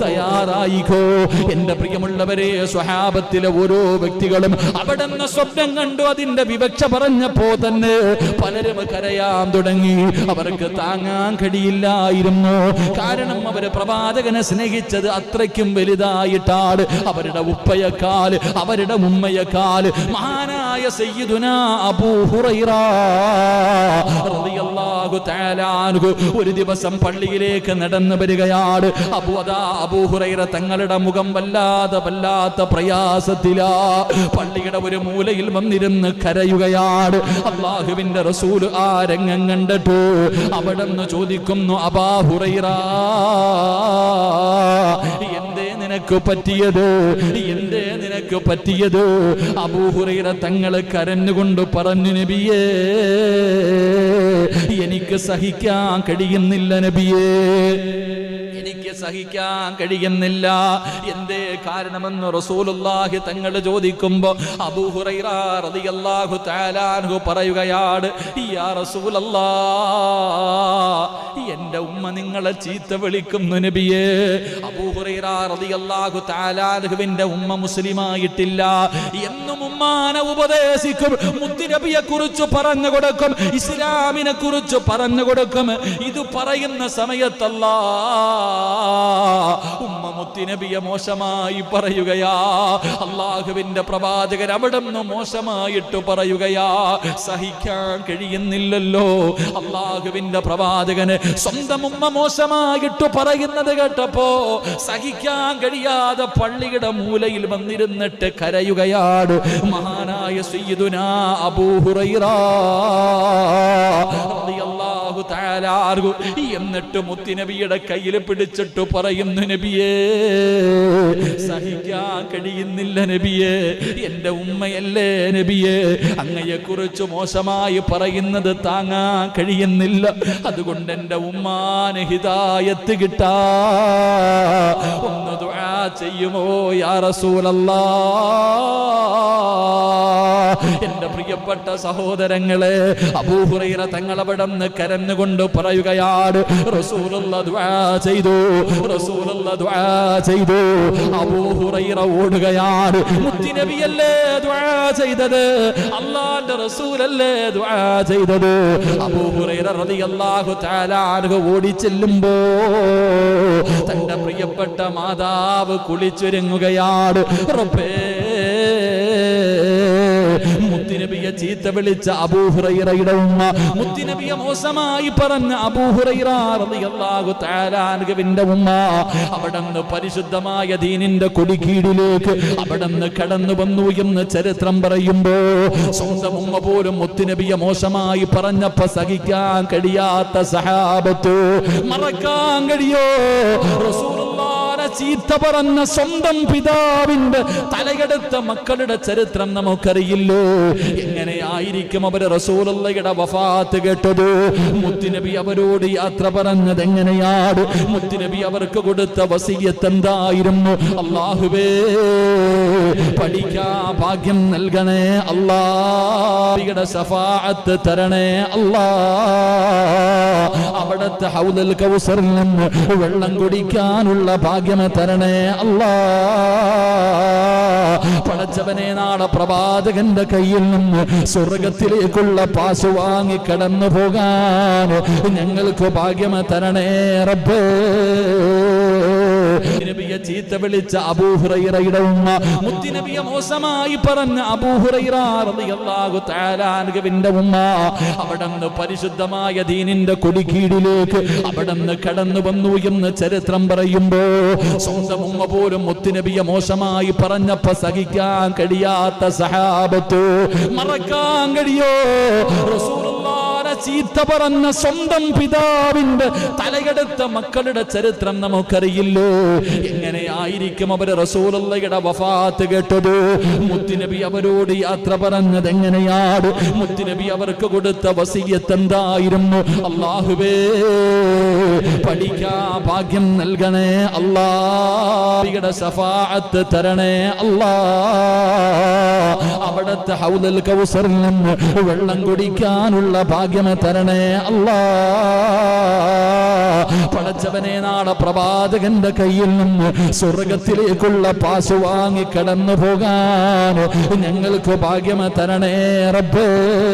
തയ്യാറായിക്കോ. എന്റെ പ്രിയമുള്ളവരെ, സ്വഹാബത്തിലെ ഓരോ വ്യക്തികളും അവിടെന്ന് സ്വപ്നം കണ്ടു. അതിന്റെ വിവക്ഷ പറഞ്ഞപ്പോ തന്നെ പലരും കരയാൻ തുടങ്ങി. അവർക്ക് താങ്ങാൻ കഴിയില്ലായിരുന്നു. കാരണം അവര് പ്രവാചകനെ സ്നേഹിച്ചത് അത്രയ്ക്കും വലുതായിട്ടാണ്. അവരുടെ ഉപ്പയേക്കാൾ, അവരുടെ ഉമ്മയേക്കാൾ മഹാനായ സയ്യിദുനാ അബൂ ഹുറൈറ റളിയല്ലാഹു തആല അൻഹു ഒരു ദിവസം പള്ളിയിലേക്ക് നടന്നു വരികയാണ്. അബൂ ഹുറൈറ തങ്ങളുടെ മുഖം വല്ലാത്ത പ്രയാസത്തിലാ. പള്ളിയുടെ ഒരു മൂലയിൽ വന്നിരുന്ന് കരയുകയാണ്. അല്ലാഹുവിന്റെ റസൂൽ ആ രംഗം കണ്ടിട്ട് അവിടെന്ന് ചോദിക്കുന്നു, അബൂ ഹുറൈറ, എന്തേ നിനക്ക് പറ്റിയത്? എന്തേ നിനക്ക് പറ്റിയത്? അബൂ ഹുറൈറ തങ്ങൾ കരഞ്ഞുകൊണ്ട് പറഞ്ഞു, നബിയേ എനിക്ക് സഹിക്കാൻ കഴിയുന്നില്ല നബിയേ, എനിക്ക് സഹിക്കാൻ കഴിയുന്നില്ല. എന്തേ കാരണമെന്ന് റസൂലുള്ളാഹി തങ്ങൾ ചോദിക്കുമ്പോ അബൂ ഹുറൈറ റളിയല്ലാഹു തആല അൻഹു പറയുകയാണ്, യാ റസൂലല്ലാഹ്, എന്റെ ഉമ്മ നിങ്ങളെ ചീത്ത വിളിക്കുന്നു നബിയേ. അബൂ ഹുറൈറ റളിയല്ലാഹു തആല അൻഹുവിന്റെ ഉമ്മ മുസ്ലിമായിട്ടില്ല. എന്നും ഉമ്മാനെ ഉപദേശിക്കും, മുത്തുനബിയെ കുറിച്ച് പറഞ്ഞു കൊടുക്കും, ഇസ്ലാമിനെ കുറിച്ച് പറഞ്ഞു കൊടുക്കും. ഇത് പറയുന്ന സമയത്തല്ലാ ഉമ്മ മുത്തുനബിയെ മോശമായി പറയുകയാ. അല്ലാഹുവിന്റെ പ്രവാചകൻ അവിടുന്ന് മോശമായിട്ട് പറയുകയാ. സഹിക്കാൻ കഴിയുന്നില്ലല്ലോ. അല്ലാഹുവിന്റെ പ്രവാചകന് സ്വന്തം ഉമ്മ മോശമായിട്ട് പറയുന്നത് കേട്ടപ്പോ സഹിക്കാൻ കഴിയാതെ പള്ളിയുടെ മൂലയിൽ വന്നിരുന്നിട്ട് കരയുകയാണ് മഹാനായ സയ്യിദുനാ അബൂ ഹുറൈറ റളിയല്ലാഹു തആല അൻഹു. എന്നിട്ട് മുത്തുനബിയുടെ കയ്യിൽ പിടിച്ചിട്ട് പറയുന്നു, നബിയേ സഹിക്കാൻ കഴിയുന്നില്ല നബിയേ, എന്റെ ഉമ്മയല്ലേ നബിയേ, അങ്ങയെ കുറിച്ച് മോശമായി പറയുന്നത് താങ്ങാൻ കഴിയുന്നില്ല. അതുകൊണ്ട് എന്റെ ഉമ്മാന് ഹിദായത്ത് കിട്ടാ ഒന്ന് ദുആ ചെയ്യുമോ യാ റസൂലല്ലാഹ്? എന്റെ പ്രിയപ്പെട്ട സഹോദരങ്ങളെ, അബൂ ഹുറൈറ തങ്ങൾ അവിടെന്ന് കരഞ്ഞുകൊണ്ട് പറയുകയാണ്, റസൂലുള്ളാഹി ദുആ ചെയ്തു, റസൂലുള്ളാഹി ദുആ ചെയ്തു. അബൂ ഹുറൈറ ഓടുകയാണ്. മുത്തുനബിയല്ലേ ദുആ ചെയ്തത്, അല്ലാഹുവിന്റെ റസൂലല്ലേ ദുആ ചെയ്തത്. അബൂ ഹുറൈറ റളിയല്ലാഹു തആല അൻഹു ഓടിച്ചെല്ലുമ്പോ തന്റെ പ്രിയപ്പെട്ട മാതാവ് കുളിച്ചൊരുങ്ങുകയാണ്. റബ്ബേ, മുത്തുനബിയെ ചീത്ത വിളിച്ച അബൂ ഹുറൈറയുടെ ഉമ്മ, മുത്തുനബിയെ മോശമായി പറഞ്ഞ അബൂ ഹുറൈറ റളിയല്ലാഹു തആല അൻഹുവിന്റെ ഉമ്മ അവിടുന്ന് പരിശുദ്ധമായ ദീനിന്റെ കൊടിക്കീഴിലേക്ക് അവിടുന്ന് കടന്നു വന്നു എന്ന് ചരിത്രം പറയുമ്പോ സ്വന്തം ഉമ്മ പോലും മുത്തുനബിയെ മോശമായി പറഞ്ഞപ്പോ സഹിക്കാൻ കഴിയാത്ത സഹാബത്ത് മറക്കാൻ കഴിയോ? റസൂലുള്ളാഹിനെ ചീത്ത പറഞ്ഞ സ്വന്തം പിതാവിന്റെ തലയെടുത്ത മക്കളുടെ ചരിത്രം നമുക്കറിയില്ലോ. എങ്ങനെയായിരിക്കും അവര് റസൂലുള്ളാഹിയുടെ വഫാത്ത് കേട്ടത്? മുത്തുനബി അവരോട് യാത്ര പറഞ്ഞത് എങ്ങനെയാണ്? മുത്തുനബി അവർക്ക് കൊടുത്ത വസിയ്യത്ത് എന്തായിരുന്നു? അല്ലാഹുവേ, പഠിക്കാൻ ഭാഗ്യം നൽകണേ അല്ലാഹുവിന്റെ ശഫാഅത്ത് തരണേ അല്ലാഹ്, അവിടുത്തെ ഹൗദുൽ കൗസറിൽ നിന്ന് വെള്ളം കുടിക്കാനുള്ള ഭാഗ്യം തരണേ അല്ലാഹ്. പടച്ചവനെ, നാളെ പ്രവാചകന്റെ കയ്യിൽ നിന്ന് സ്വർഗത്തിലേക്കുള്ള പാസ് വാങ്ങി കടന്നു പോകാൻ ഞങ്ങൾക്ക് ഭാഗ്യം തരണേ റബ്ബേ. നബിയെ ചീത്ത വിളിച്ച അബൂ ഹുറൈറയുടെ ഉമ്മ, മുത്തുനബിയെ മോശമായി പറഞ്ഞ അബൂ ഹുറൈറ റളിയല്ലാഹു തആല അൻഹുവിന്റെ ഉമ്മ അവിടുന്ന് പരിശുദ്ധമായ ദീനിന്റെ കൊടിക്കീഴിലേക്ക് അവിടുന്ന് കടന്നു വന്നു എന്ന് ചരിത്രം പറയുമ്പോ സ്വന്തം ഉമ്മ പോലും മുത്തുനബിയെ മോശമായി പറഞ്ഞപ്പോ സഹിക്കാൻ കഴിയാത്ത സഹാബത്ത് മറക്കാൻ കഴിയോ? റസൂലുള്ളാഹി ചീത്ത പറഞ്ഞ സ്വന്തം പിതാവിന്റെ തലയെടുത്ത മക്കളുടെ ചരിത്രം നമുക്കറിയില്ലോ. എങ്ങനെയായിരിക്കും അവർ റസൂലുള്ളാഹിയുടെ വഫാത്ത് കേട്ടത്? മുത്തുനബി അവരോട് യാത്ര പറഞ്ഞത് എങ്ങനെയാണ്? മുത്തുനബി അവർക്ക് കൊടുത്ത വസിയ്യത്ത് എന്തായിരുന്നു? അല്ലാഹുവേ, പഠിക്കാ ഭാഗ്യം നൽകണേ അല്ലാഹുവിന്റെ ശഫാഅത്ത് തരണേ അല്ലാ. അവിടുത്തെ ഹൗദുൽ കൗസറിൽ നിന്ന് വെള്ളം കുടിക്കാനുള്ള ഭാഗ്യം തരണേ അല്ലാ. പടച്ചവനെ, നാളെ പ്രവാചകന്റെ കയ്യിൽ നിന്ന് സ്വർഗത്തിലേക്കുള്ള പാസ് വാങ്ങി കടന്നു പോകാൻ ഞങ്ങൾക്ക് ഭാഗ്യം തരണേ റബ്ബേ.